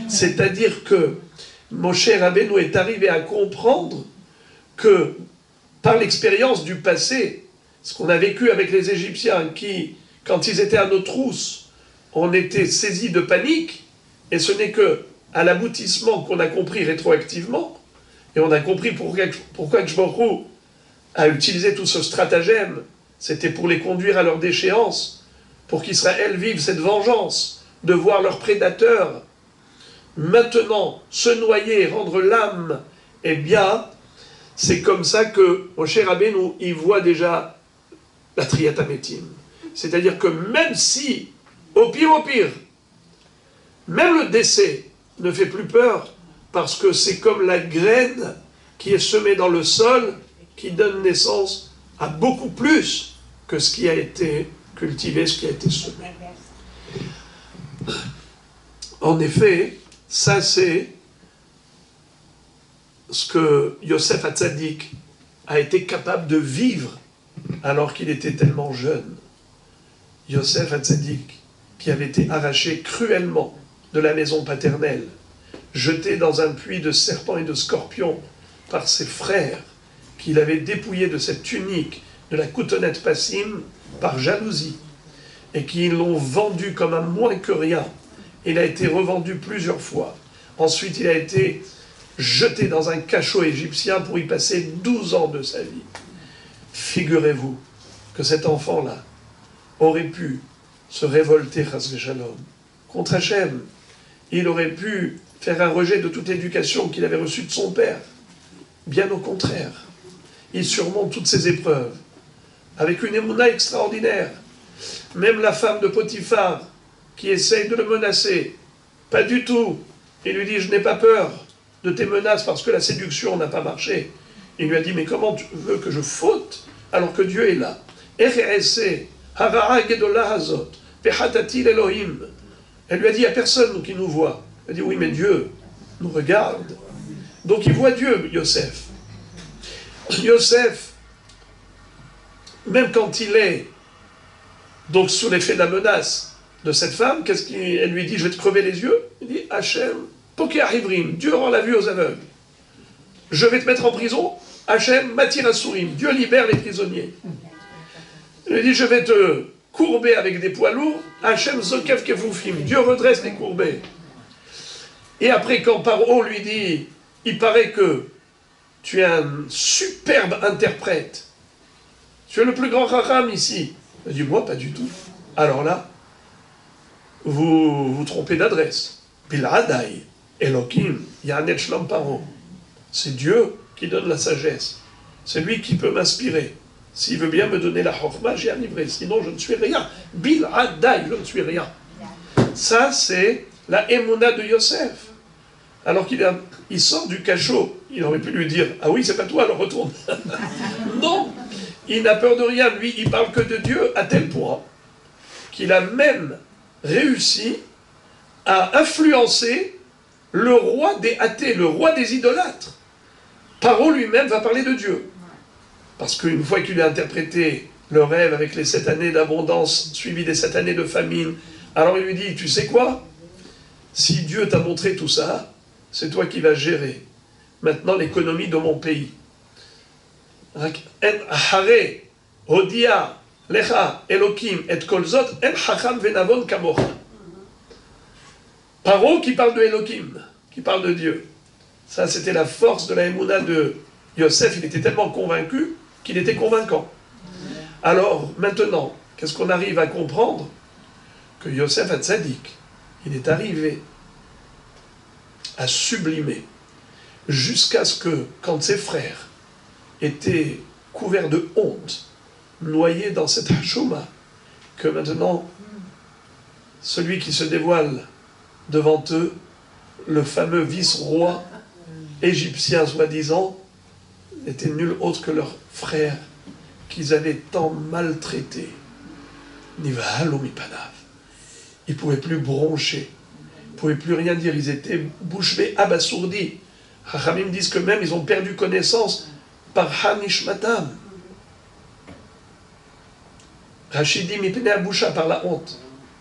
S1: C'est-à-dire que Moshe Rabbeinu est arrivé à comprendre que par l'expérience du passé, ce qu'on a vécu avec les Égyptiens qui, quand ils étaient à nos trousses, on était saisis de panique, et ce n'est que à l'aboutissement qu'on a compris rétroactivement, et on a compris pourquoi Jborou a utilisé tout ce stratagème. C'était pour les conduire à leur déchéance, pour qu'Israël vive cette vengeance, de voir leurs prédateurs maintenant se noyer, rendre l'âme. Eh bien, c'est comme ça que Moshe Rabbeinu, il voit déjà la Triyat Hametim. C'est-à-dire que même si, au pire, même le décès ne fait plus peur, parce que c'est comme la graine qui est semée dans le sol, qui donne naissance à beaucoup plus que ce qui a été cultivé, ce qui a été semé. En effet, ça c'est ce que Yosef Hatzadik a été capable de vivre alors qu'il était tellement jeune. Yosef Hatzadik, qui avait été arraché cruellement de la maison paternelle, jeté dans un puits de serpents et de scorpions par ses frères, qu'il avait dépouillé de cette tunique, de la coutonnette passim, par jalousie, et qui l'ont vendu comme un moins que rien. Il a été revendu plusieurs fois. Ensuite, il a été jeté dans un cachot égyptien pour y passer 12 ans de sa vie. Figurez-vous que cet enfant-là aurait pu se révolter, chas v'shalom, contre Hachem. Il aurait pu faire un rejet de toute l'éducation qu'il avait reçue de son père. Bien au contraire, il surmonte toutes ces épreuves avec une émouna extraordinaire. Même la femme de Potiphar, qui essaye de le menacer, pas du tout. Il lui dit, je n'ai pas peur de tes menaces parce que la séduction n'a pas marché. Il lui a dit, mais comment tu veux que je faute alors que Dieu est là? Elle lui a dit, il n'y a personne qui nous voit. Elle dit, oui, mais Dieu nous regarde. Donc il voit Dieu, Yosef. Yosef, même quand il est donc sous l'effet de la menace de cette femme, qu'est-ce qu'elle lui dit? Je vais te crever les yeux. Il dit, Hachem, Poké Arivrim, Dieu rend la vue aux aveugles. Je vais te mettre en prison. Hachem, Matir Asurim, Dieu libère les prisonniers. Il lui dit, je vais te courber avec des poids lourds. Hachem, Zokev Kefoufim, Dieu redresse les courbés. Et après, quand Paro lui dit, il paraît que tu es un superbe interprète. Tu es le plus grand Raham ici. Il dit, moi, pas du tout. Alors là, vous vous trompez d'adresse. Biladai, Elohim, Yanet Shlam Paro. C'est Dieu qui donne la sagesse. C'est lui qui peut m'inspirer. S'il veut bien me donner la chokma, j'y arriverai. Sinon, je ne suis rien. Biladai, je ne suis rien. Ça, c'est la émouna de Yosef. Alors qu'il sort du cachot, il aurait pu lui dire, ah oui, c'est pas toi, alors retourne. Non, il n'a peur de rien. Lui, il parle que de Dieu à tel point qu'il a même réussi à influencer le roi des athées, le roi des idolâtres. Paro lui-même va parler de Dieu. Parce qu'une fois qu'il a interprété le rêve avec les 7 années d'abondance suivies des 7 années de famine, alors il lui dit, tu sais quoi? Si Dieu t'a montré tout ça, c'est toi qui vas gérer maintenant l'économie de mon pays. En hare, hodia, lecha, elokim, et kolzot, en hacham venavon kamocha. Paro qui parle de Elohim, qui parle de Dieu. Ça, c'était la force de la Emouna de Yosef. Il était tellement convaincu qu'il était convaincant. Alors, maintenant, qu'est-ce qu'on arrive à comprendre? Que Yosef Hatzadik, il est arrivé à sublimer jusqu'à ce que, quand ses frères étaient couverts de honte, noyés dans cette hashuma, que maintenant, celui qui se dévoile devant eux, le fameux vice-roi égyptien soi-disant, n'était nul autre que leur frère qu'ils avaient tant maltraité. Nivahalo mipanav. Ils ne pouvaient plus broncher, ils ne pouvaient plus rien dire, ils étaient bouche bée, abasourdis. Chachamim disent que même ils ont perdu connaissance par Hanishmatam. Rachidi mipnei aboucha, par la honte.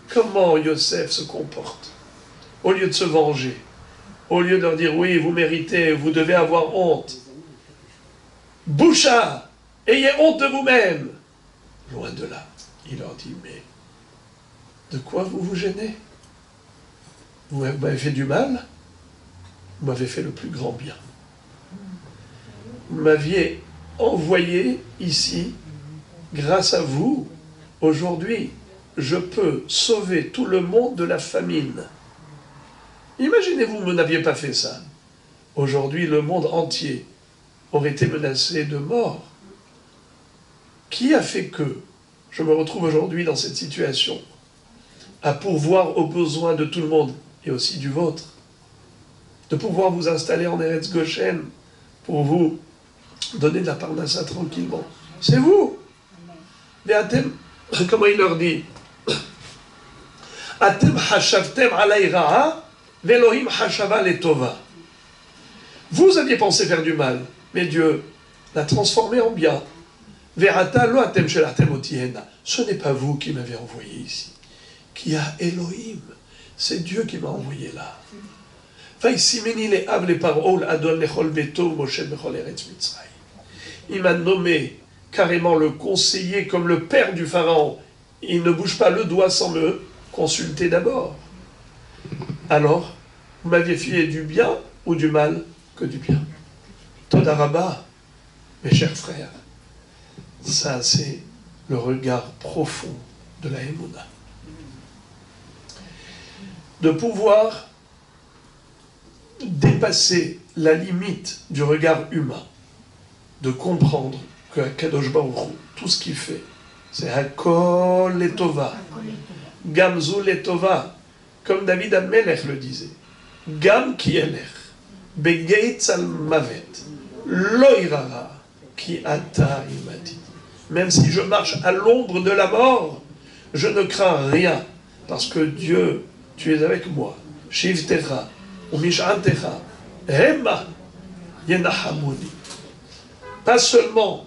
S1: Comment Yosef se comporte? Au lieu de se venger, au lieu de leur dire oui, vous méritez, vous devez avoir honte. Boucha, ayez honte de vous-même. Loin de là, il leur dit, mais de quoi vous vous gênez? Vous m'avez fait du mal, vous m'avez fait le plus grand bien. Vous m'aviez envoyé ici, grâce à vous, aujourd'hui, je peux sauver tout le monde de la famine. Imaginez-vous, vous n'aviez pas fait ça. Aujourd'hui, le monde entier aurait été menacé de mort. Qui a fait que je me retrouve aujourd'hui dans cette situation, à pourvoir aux besoins de tout le monde, et aussi du vôtre, de pouvoir vous installer en Eretz Goshen, pour vous donner de la parnassa tranquillement? C'est vous. Mais Atem, comment il leur dit? Atem hashavtem alay ra'a, ve'Elohim hashava letova. Vous aviez pensé faire du mal, mais Dieu l'a transformé en bien. Ve'ata lo atem shelatem otiena. Ce n'est pas vous qui m'avez envoyé ici. Qui a Elohim. C'est Dieu qui m'a envoyé là. Il m'a nommé carrément le conseiller comme le père du pharaon. Il ne bouge pas le doigt sans me consulter d'abord. Alors, vous m'aviez fait du bien ou du mal? Que du bien. Toda Rabba, mes chers frères, ça c'est le regard profond de la Emouna. De pouvoir dépasser la limite du regard humain, de comprendre que Kadosh Baruch Hu, tout ce qu'il fait, c'est Hakol Letova, Gamzu Letova, comme David Amelech le disait, Gam ki elech, Begeitz al Mavet, Loirara, ki ata imati. Même si je marche à l'ombre de la mort, je ne crains rien, parce que Dieu, tu es avec moi. Shivtecha, umishantecha, hema, yenahamuni. Pas seulement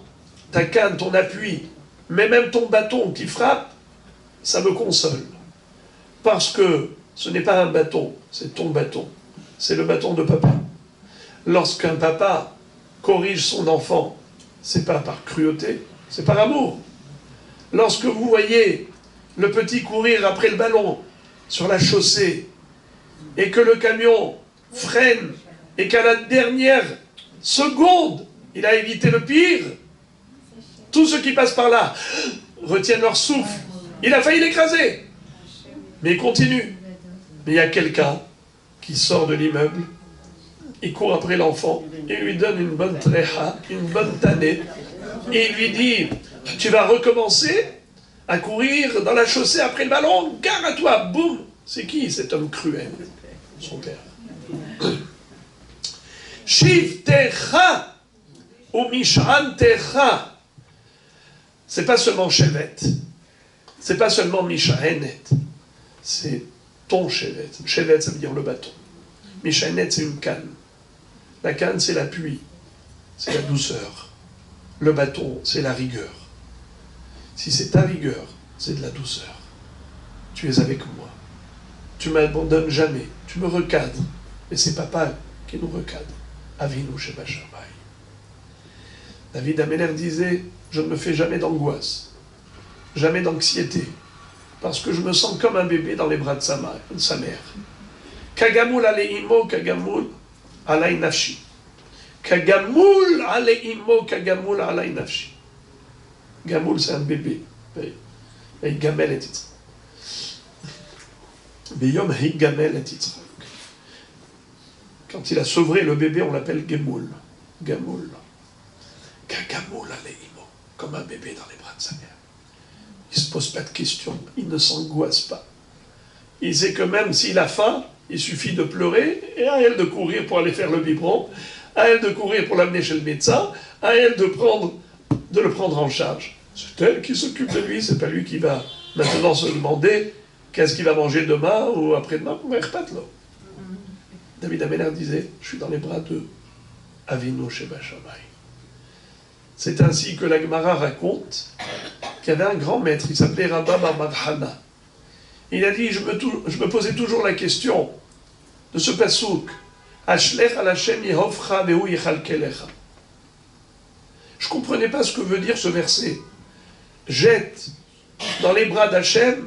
S1: ta canne, ton appui, mais même ton bâton qui frappe, ça me console. Parce que ce n'est pas un bâton, c'est ton bâton. C'est le bâton de papa. Lorsqu'un papa corrige son enfant, c'est pas par cruauté, c'est par amour. Lorsque vous voyez le petit courir après le ballon sur la chaussée, et que le camion freine, et qu'à la dernière seconde, il a évité le pire, tous ceux qui passent par là retiennent leur souffle. Il a failli l'écraser, mais il continue. Mais il y a quelqu'un qui sort de l'immeuble, il court après l'enfant, et lui donne une bonne tréha, une bonne tannée, et il lui dit, tu vas recommencer à courir dans la chaussée après le ballon, gare à toi, boum. C'est qui cet homme cruel? Son père. Shivtecha ou Mish'antecha. C'est pas seulement Shevet, c'est pas seulement Mishahenet, c'est ton Shevet. Shevet, ça veut dire le bâton. Mishahenet, c'est une canne. La canne, c'est l'appui, c'est la douceur. Le bâton, c'est la rigueur. Si c'est ta rigueur, c'est de la douceur. Tu es avec moi. Tu ne m'abandonnes jamais. Tu me recadres. Et c'est papa qui nous recadre. Avinu Sheba Shammai. David Amelech disait, je ne me fais jamais d'angoisse, jamais d'anxiété, parce que je me sens comme un bébé dans les bras de sa mère. Kagamul aleimo, kagamul alay nafshi. Kagamul ale imo, kagamul alay nafshi. Gamoul, c'est un bébé. Avec gamel et titre. Beyom higamel et titre. Quand il a sevré le bébé, on l'appelle Gemoul. Gamoul. Kagamoul aleimo, comme un bébé dans les bras de sa mère. Il ne se pose pas de questions, il ne s'angoisse pas. Il sait que même s'il a faim, il suffit de pleurer, et à elle de courir pour aller faire le biberon, à elle de courir pour l'amener chez le médecin, à elle de le prendre en charge. C'est elle qui s'occupe de lui, c'est pas lui qui va maintenant se demander qu'est-ce qu'il va manger demain ou après-demain pour faire patlo. David Ameller disait, je suis dans les bras de Avinu Sheba Shammai. C'est ainsi que la Gemara raconte qu'il y avait un grand maître, il s'appelait Rabba Bar Hana. Il a dit, je me posais toujours la question de ce pasouk, Ashlech al Hashem Yehovcha vehu yechalkelecha. Je ne comprenais pas ce que veut dire ce verset. Jette dans les bras d'Hachem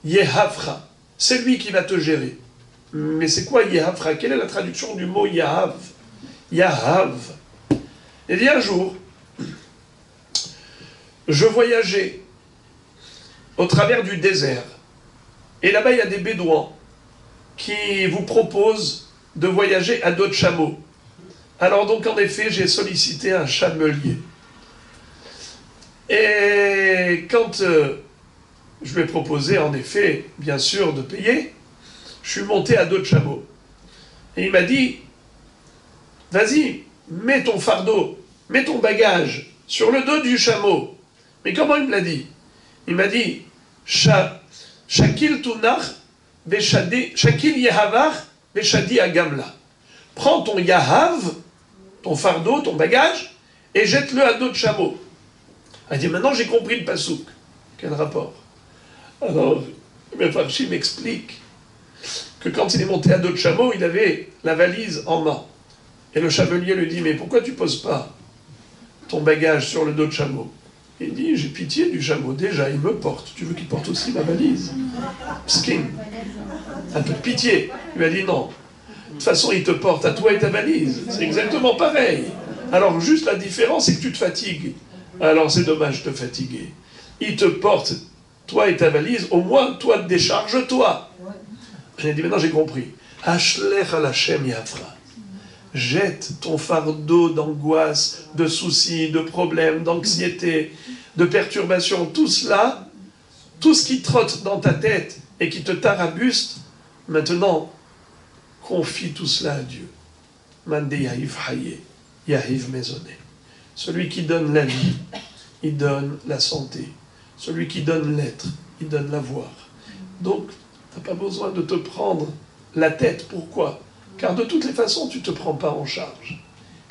S1: Yehavcha. C'est lui qui va te gérer. Mais c'est quoi Yehavcha? Quelle est la traduction du mot Yahav? Yahav. Il y a un jour, je voyageais au travers du désert. Et là-bas, il y a des bédouins qui vous proposent de voyager à dos de chameau. Alors donc, en effet, j'ai sollicité un chamelier. Et quand je lui ai proposé, en effet, bien sûr, de payer, je suis monté à dos de chameau. Et il m'a dit, vas-y, mets ton fardeau, mets ton bagage sur le dos du chameau. Mais comment il me l'a dit? Il m'a dit, Shakil tunach, Shakil yehavach, Veshadi agamla. Prends ton yahav, ton fardeau, ton bagage, et jette-le à dos de chameau. Il dit, maintenant j'ai compris le pasouk. Quel rapport? Alors, Mefarchi m'explique que quand il est monté à dos de chameau, il avait la valise en main. Et le chamelier lui dit, mais pourquoi tu poses pas ton bagage sur le dos de chameau? Il dit, j'ai pitié du chameau, déjà, il me porte. Tu veux qu'il porte aussi ma valise? Skin. Un peu de pitié. Il lui a dit, non. De toute façon, il te porte à toi et ta valise. C'est exactement pareil. Alors, juste la différence, c'est que tu te fatigues. Alors, c'est dommage de te fatiguer. Il te porte, toi et ta valise, au moins, toi, décharge-toi. Il a dit, maintenant, j'ai compris. Ashlech al Hashem yafra. Jette ton fardeau d'angoisse, de soucis, de problèmes, d'anxiété, de perturbations, tout cela, tout ce qui trotte dans ta tête et qui te tarabuste, maintenant, confie tout cela à Dieu. Mande yahiv haye, yahiv mezoné. Celui qui donne la vie, il donne la santé. Celui qui donne l'être, il donne l'avoir. Donc, tu n'as pas besoin de te prendre la tête. Pourquoi? Car de toutes les façons, tu ne te prends pas en charge.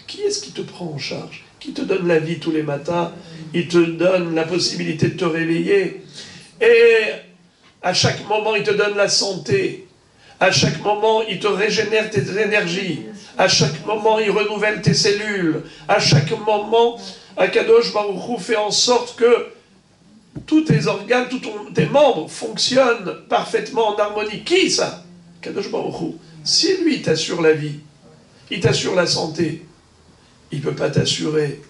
S1: Qui est-ce qui te prend en charge? Qui te donne la vie tous les matins? Il te donne la possibilité de te réveiller. Et à chaque moment, il te donne la santé. À chaque moment, il te régénère tes énergies. À chaque moment, il renouvelle tes cellules. À chaque moment, Akadosh Baruch Hu fait en sorte que tous tes organes, tous tes membres fonctionnent parfaitement en harmonie. Qui ça? Akadosh Baruch Hu. Si lui t'assure la vie, il t'assure la santé, il ne peut pas t'assurer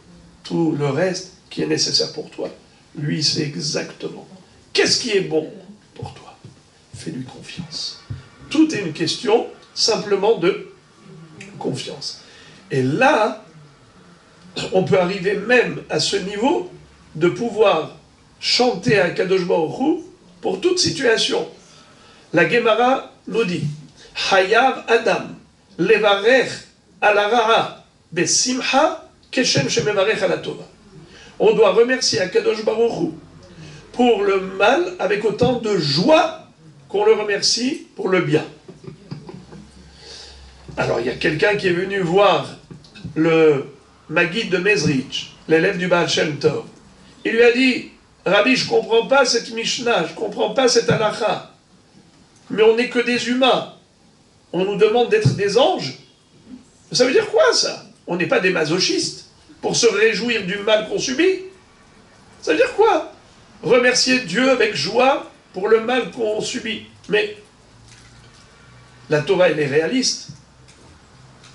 S1: tout le reste qui est nécessaire pour toi. Lui, c'est exactement. Qu'est-ce qui est bon pour toi? Fais-lui confiance. Tout est une question simplement de confiance. Et là, on peut arriver même à ce niveau de pouvoir chanter à Kadosh Baruch Hu pour toute situation. La Gemara nous dit Hayav Adam levarech ala ra'a besimcha keshem shemevarech ala tova. On doit remercier Akadosh Baruch Hu pour le mal avec autant de joie qu'on le remercie pour le bien. Alors il y a quelqu'un qui est venu voir le Maguide de Mezrich, l'élève du Baal Shem Tov. Il lui a dit, Rabbi, je ne comprends pas cette Mishnah, je ne comprends pas cette halakha, mais on n'est que des humains. On nous demande d'être des anges. Ça veut dire quoi, ça? On n'est pas des masochistes pour se réjouir du mal qu'on subit. Ça veut dire quoi? Remercier Dieu avec joie pour le mal qu'on subit. Mais la Torah, elle est réaliste.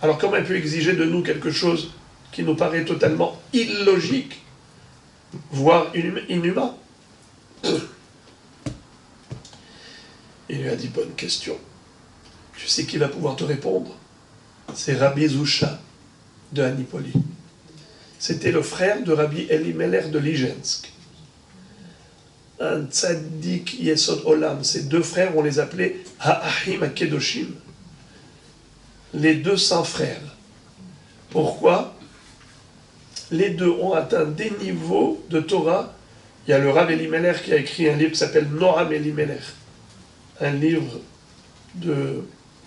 S1: Alors comment elle peut exiger de nous quelque chose qui nous paraît totalement illogique, voire inhumain? Il lui a dit, bonne question. Tu sais qui va pouvoir te répondre? C'est Rabbi Zusha de Anipoli. C'était le frère de Rabbi Elimelech de Lijensk. Un tzaddik Yesod Olam. Ces deux frères, on les appelait Ha'achim HaKedoshim. Les deux saints frères. Pourquoi? Les deux ont atteint des niveaux de Torah. Il y a le Rav Elimelech qui a écrit un livre qui s'appelle Noam Elimelech. Un livre de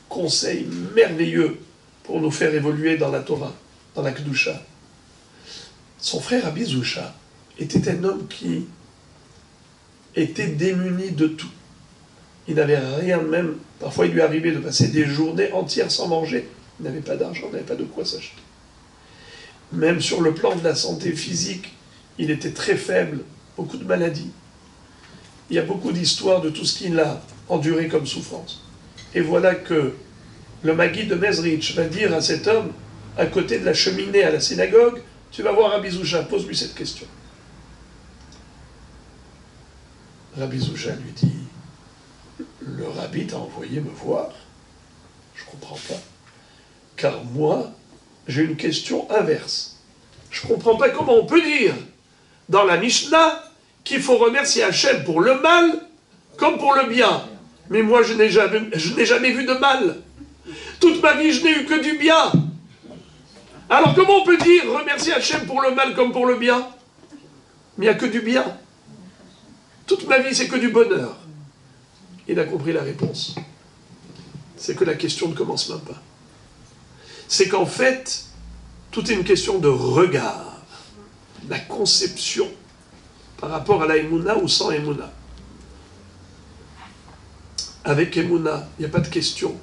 S1: conseils merveilleux pour nous faire évoluer dans la Torah, dans la Kedusha. Son frère Rabbi Zusha était un homme qui était démuni de tout. Il n'avait rien, même, parfois il lui arrivait de passer des journées entières sans manger. Il n'avait pas d'argent, il n'avait pas de quoi s'acheter. Même sur le plan de la santé physique, il était très faible, beaucoup de maladies. Il y a beaucoup d'histoires de tout ce qu'il a enduré comme souffrance. Et voilà que le Maguide de Mezrich va dire à cet homme, à côté de la cheminée à la synagogue, tu vas voir Rabbi Zusha, pose-lui cette question. Rabbi Zusha lui dit, le rabbi t'a envoyé me voir? Je ne comprends pas. Car moi, j'ai une question inverse. Je ne comprends pas comment on peut dire dans la Mishnah qu'il faut remercier Hachem pour le mal comme pour le bien. Mais moi, je n'ai jamais vu de mal. Toute ma vie, je n'ai eu que du bien. Alors comment on peut dire remercier Hachem pour le mal comme pour le bien? Mais il n'y a que du bien. Toute ma vie, c'est que du bonheur. Il a compris la réponse. C'est que la question ne commence même pas. C'est qu'en fait, tout est une question de regard, la conception par rapport à la Emouna ou sans Emouna. Avec Emouna, il n'y a pas de question.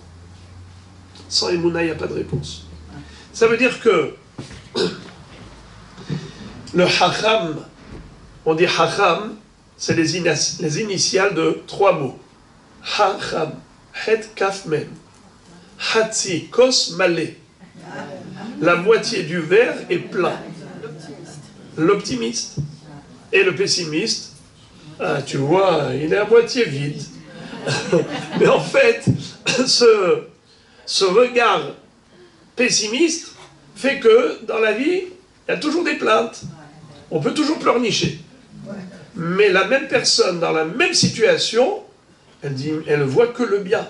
S1: Sans Emouna, il n'y a pas de réponse. Ça veut dire que le Hacham, on dit Hacham, c'est les initiales de 3 mots. Hacham, Het Kaf Mem, Hatzi Kos Malé. La moitié du verre est plein. L'optimiste. Et le pessimiste, ah, tu vois, il est à moitié vide. Mais en fait, ce regard pessimiste fait que dans la vie, il y a toujours des plaintes. On peut toujours pleurnicher. Mais la même personne, dans la même situation, elle ne voit que le bien.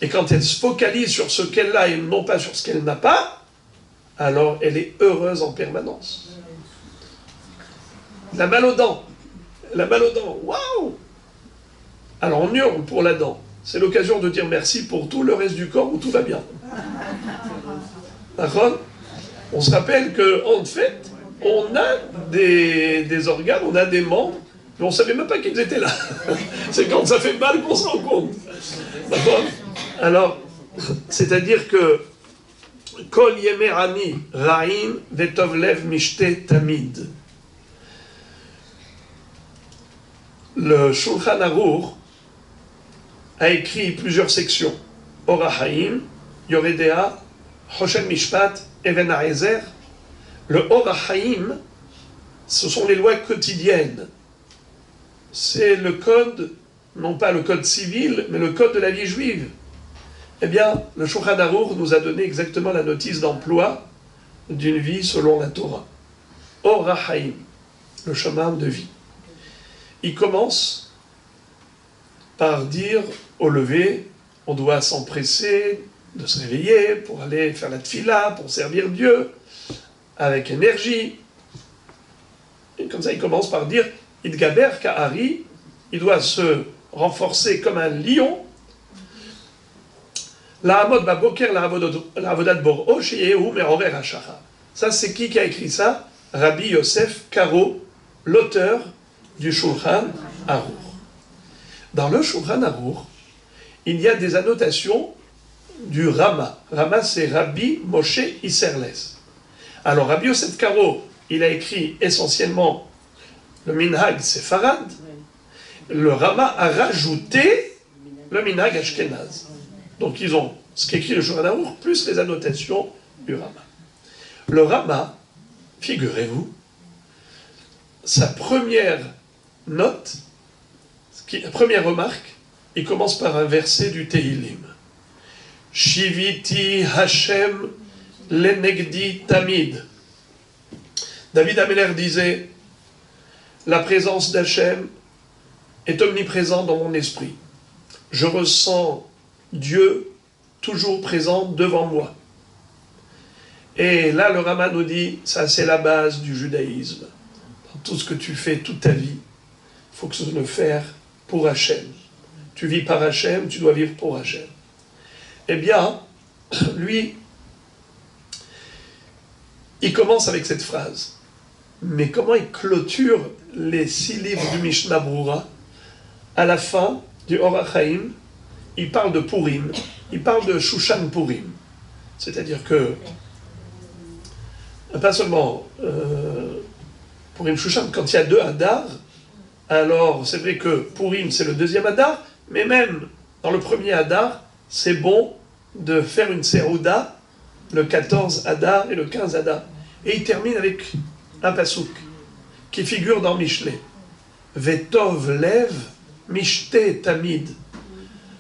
S1: Et quand elle se focalise sur ce qu'elle a et non pas sur ce qu'elle n'a pas, alors elle est heureuse en permanence. La mal aux dents. La mal aux dents. Waouh! Alors on hurle pour la dent. C'est l'occasion de dire merci pour tout le reste du corps où tout va bien. D'accord? On se rappelle qu'en fait, on a des organes, on a des membres, mais on ne savait même pas qu'ils étaient là. C'est quand ça fait mal qu'on se rend compte. D'accord? Alors, c'est-à-dire que Kol Yemei Ani Ra'im Vetov Lev Mishte Tamid. Le Shulchan Aruch a écrit plusieurs sections. Ora Haim, Yoredea, Hoshen Mishpat, Even Ha'ezer. Le Ora Haim, ce sont les lois quotidiennes. C'est le code, non pas le code civil, mais le code de la vie juive. Eh bien, le Shulchan Aruch nous a donné exactement la notice d'emploi d'une vie selon la Torah. Ora Haim, le chemin de vie. Il commence par dire au lever, on doit s'empresser de se réveiller pour aller faire la tfila, pour servir Dieu, avec énergie. Et comme ça, il commence par dire, Idgaber Ka'ari, il doit se renforcer comme un lion. La Hamod Baboker, la Avodat Bor'o, Sheyehu Merorer Hashara. Ça, c'est qui a écrit ça? Rabbi Yosef Karo, l'auteur du Shulchan Aruch. Dans le Shulchan Aruch, il y a des annotations du Rama. Rama, c'est Rabbi Moshe Isserles. Alors, Rabbi Yosef Karo, il a écrit essentiellement le Minhag Sefarad. Le Rama a rajouté le Minhag Ashkenaz. Donc, ils ont ce qu'écrit le Shulchan Aruch, plus les annotations du Rama. Le Rama, figurez-vous, sa première note, la première remarque, il commence par un verset du Tehillim. Shiviti Hashem lenegdi tamid. David Ameller disait, la présence d'Hachem est omniprésente dans mon esprit. Je ressens Dieu toujours présent devant moi. Et là, le Rama nous dit, ça c'est la base du judaïsme. Dans tout ce que tu fais toute ta vie, il faut que ce soit le faire pour Hachem. Tu vis par Hachem, tu dois vivre pour Hachem. Eh bien, lui, il commence avec cette phrase. Mais comment il clôture les 6 livres du Mishnah Brura? À la fin du Or HaChaim, il parle de Purim, il parle de Shushan Purim. C'est-à-dire que, pas seulement Purim Shushan, quand il y a 2 Hadar, alors c'est vrai que Purim c'est le 2e Hadar, mais même dans le premier Hadar, c'est bon de faire une Serouda, le 14 Hadar et le 15 Hadar. Et il termine avec un pasouk qui figure dans Mishlei. Vetov lev mishte tamid.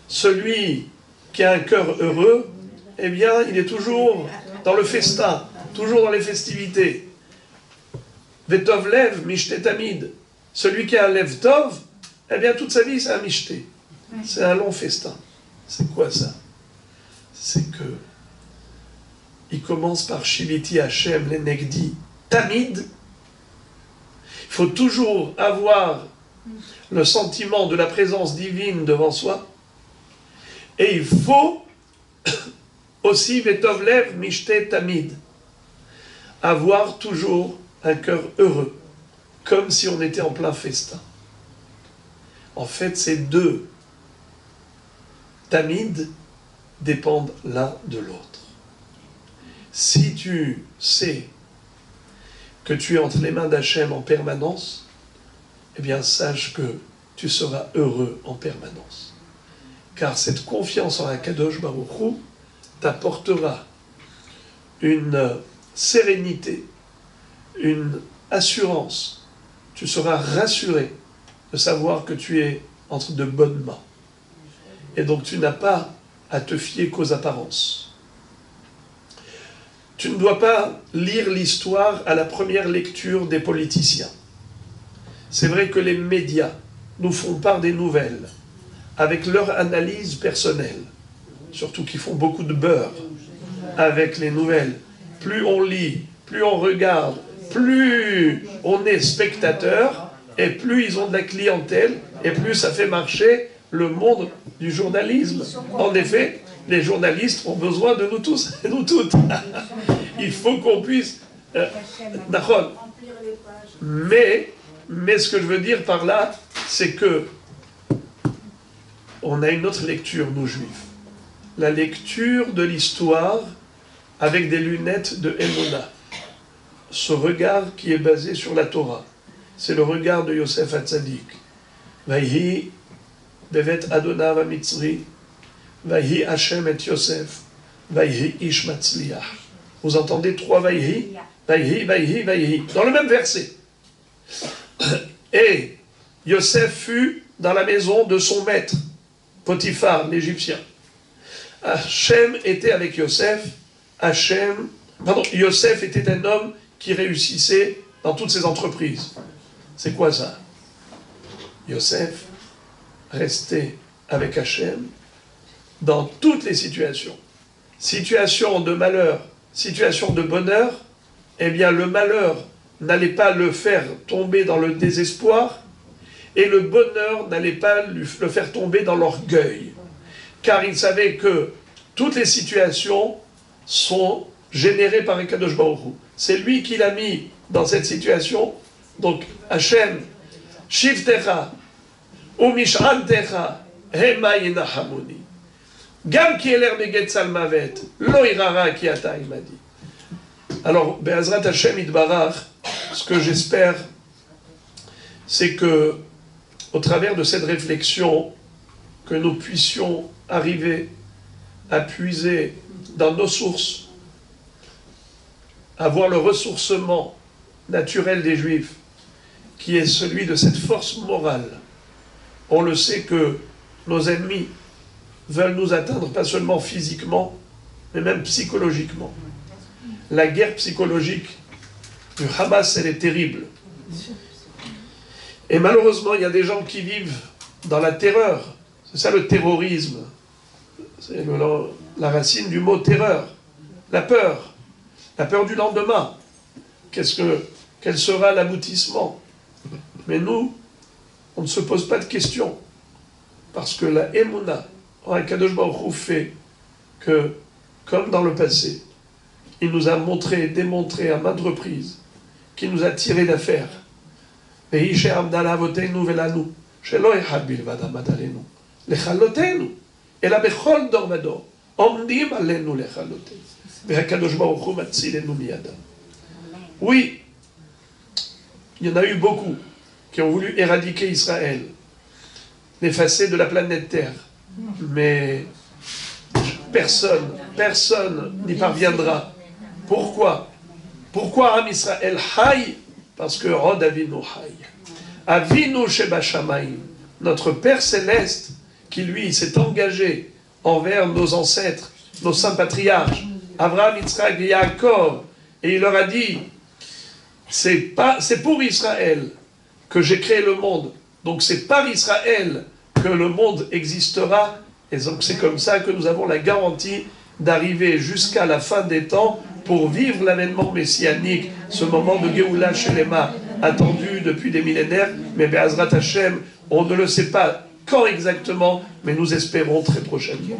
S1: Celui qui a un cœur heureux, eh bien, il est toujours dans le festin, toujours dans les festivités. Vetov lev mishte tamid. Celui qui a un lev tov, eh bien, toute sa vie, c'est un mishte. C'est un long festin. C'est quoi ça? C'est que il commence par Shiviti Hashem lenegdi tamid. Il faut toujours avoir le sentiment de la présence divine devant soi. Et il faut aussi Vetov lev mishte tamid. Avoir toujours un cœur heureux, comme si on était en plein festin. En fait, ces 2 tamid dépendent l'un de l'autre. Si tu sais que tu es entre les mains d'Hachem en permanence, eh bien sache que tu seras heureux en permanence. Car cette confiance en Akadosh Baruch Hu t'apportera une sérénité, une assurance. Tu seras rassuré de savoir que tu es entre de bonnes mains. Et donc tu n'as pas à te fier qu'aux apparences. Tu ne dois pas lire l'histoire à la première lecture des politiciens. C'est vrai que les médias nous font part des nouvelles, avec leur analyse personnelle, surtout qu'ils font beaucoup de beurre avec les nouvelles. Plus on lit, plus on regarde, plus on est spectateur, et plus ils ont de la clientèle, et plus ça fait marcher le monde du journalisme. En effet, les journalistes ont besoin de nous tous et nous toutes. Il faut qu'on puisse... mais ce que je veux dire par là, c'est que on a une autre lecture, nous juifs. La lecture de l'histoire avec des lunettes de Emouna. Ce regard qui est basé sur la Torah. C'est le regard de Yosef Hatzadik. Vayhi bevet Adonav HaMitzri, Vayhi Hashem et Yosef, Vayhi Ish Matzliach. Vous entendez 3 Vayhi, Vayhi, Vayhi, Vayhi, dans le même verset. Et Yosef fut dans la maison de son maître, Potiphar, l'Égyptien. Hachem était avec Yosef. Yosef était un homme qui réussissait dans toutes ses entreprises. C'est quoi ça? Yosef restait avec Hachem dans toutes les situations. Situation de malheur, situation de bonheur, eh bien le malheur n'allait pas le faire tomber dans le désespoir, et le bonheur n'allait pas le faire tomber dans l'orgueil. Car il savait que toutes les situations sont générées par Akadosh Baruch Hu. C'est lui qui l'a mis dans cette situation. Donc, Hachem, Shivtecha, Umish'antecha, Hema Yenahamuni. Gam ki eler begetzal mavet, lo irara ki ata, il m'a dit. Alors, Be'ezrat Hachem Yitbarach, ce que j'espère, c'est que, au travers de cette réflexion, que nous puissions arriver à puiser dans nos sources avoir le ressourcement naturel des Juifs, qui est celui de cette force morale. On le sait que nos ennemis veulent nous atteindre, pas seulement physiquement, mais même psychologiquement. La guerre psychologique du Hamas, elle est terrible. Et malheureusement, il y a des gens qui vivent dans la terreur. C'est ça le terrorisme. C'est la racine du mot terreur. La peur du lendemain. Quel sera l'aboutissement? Mais nous, on ne se pose pas de questions. Parce que la Emouna, Kadosh Baruch Hu fait que, comme dans le passé, il nous a démontré à maintes reprises qu'il nous a tiré d'affaire. Et Ishe Amdala Avotenu Velanu, Shelo Echad Bilvad Amad Alenu, Lechalotenu, Ela Bechol Dor Vador, Omdim Alenu Lechalotenu, Ve'Hakadosh Baruch Hu Matzilenu Miyadam. Oui, il y en a eu beaucoup qui ont voulu éradiquer Israël, l'effacer de la planète Terre. Mais personne n'y parviendra. Pourquoi? Pourquoi Am Israël Haï? Parce que Rod Avinu Haï. Avinu Sheba Shamayim, notre Père Céleste, qui lui s'est engagé envers nos ancêtres, nos saints patriarches, Abraham, Yitzhak et Yaakov, et il leur a dit, c'est pour Israël que j'ai créé le monde, donc c'est par Israël que le monde existera, et donc c'est comme ça que nous avons la garantie d'arriver jusqu'à la fin des temps pour vivre l'avènement messianique, ce moment de Géoula Shelema, attendu depuis des millénaires, mais Be'azrat Hashem, on ne le sait pas quand exactement, mais nous espérons très prochainement.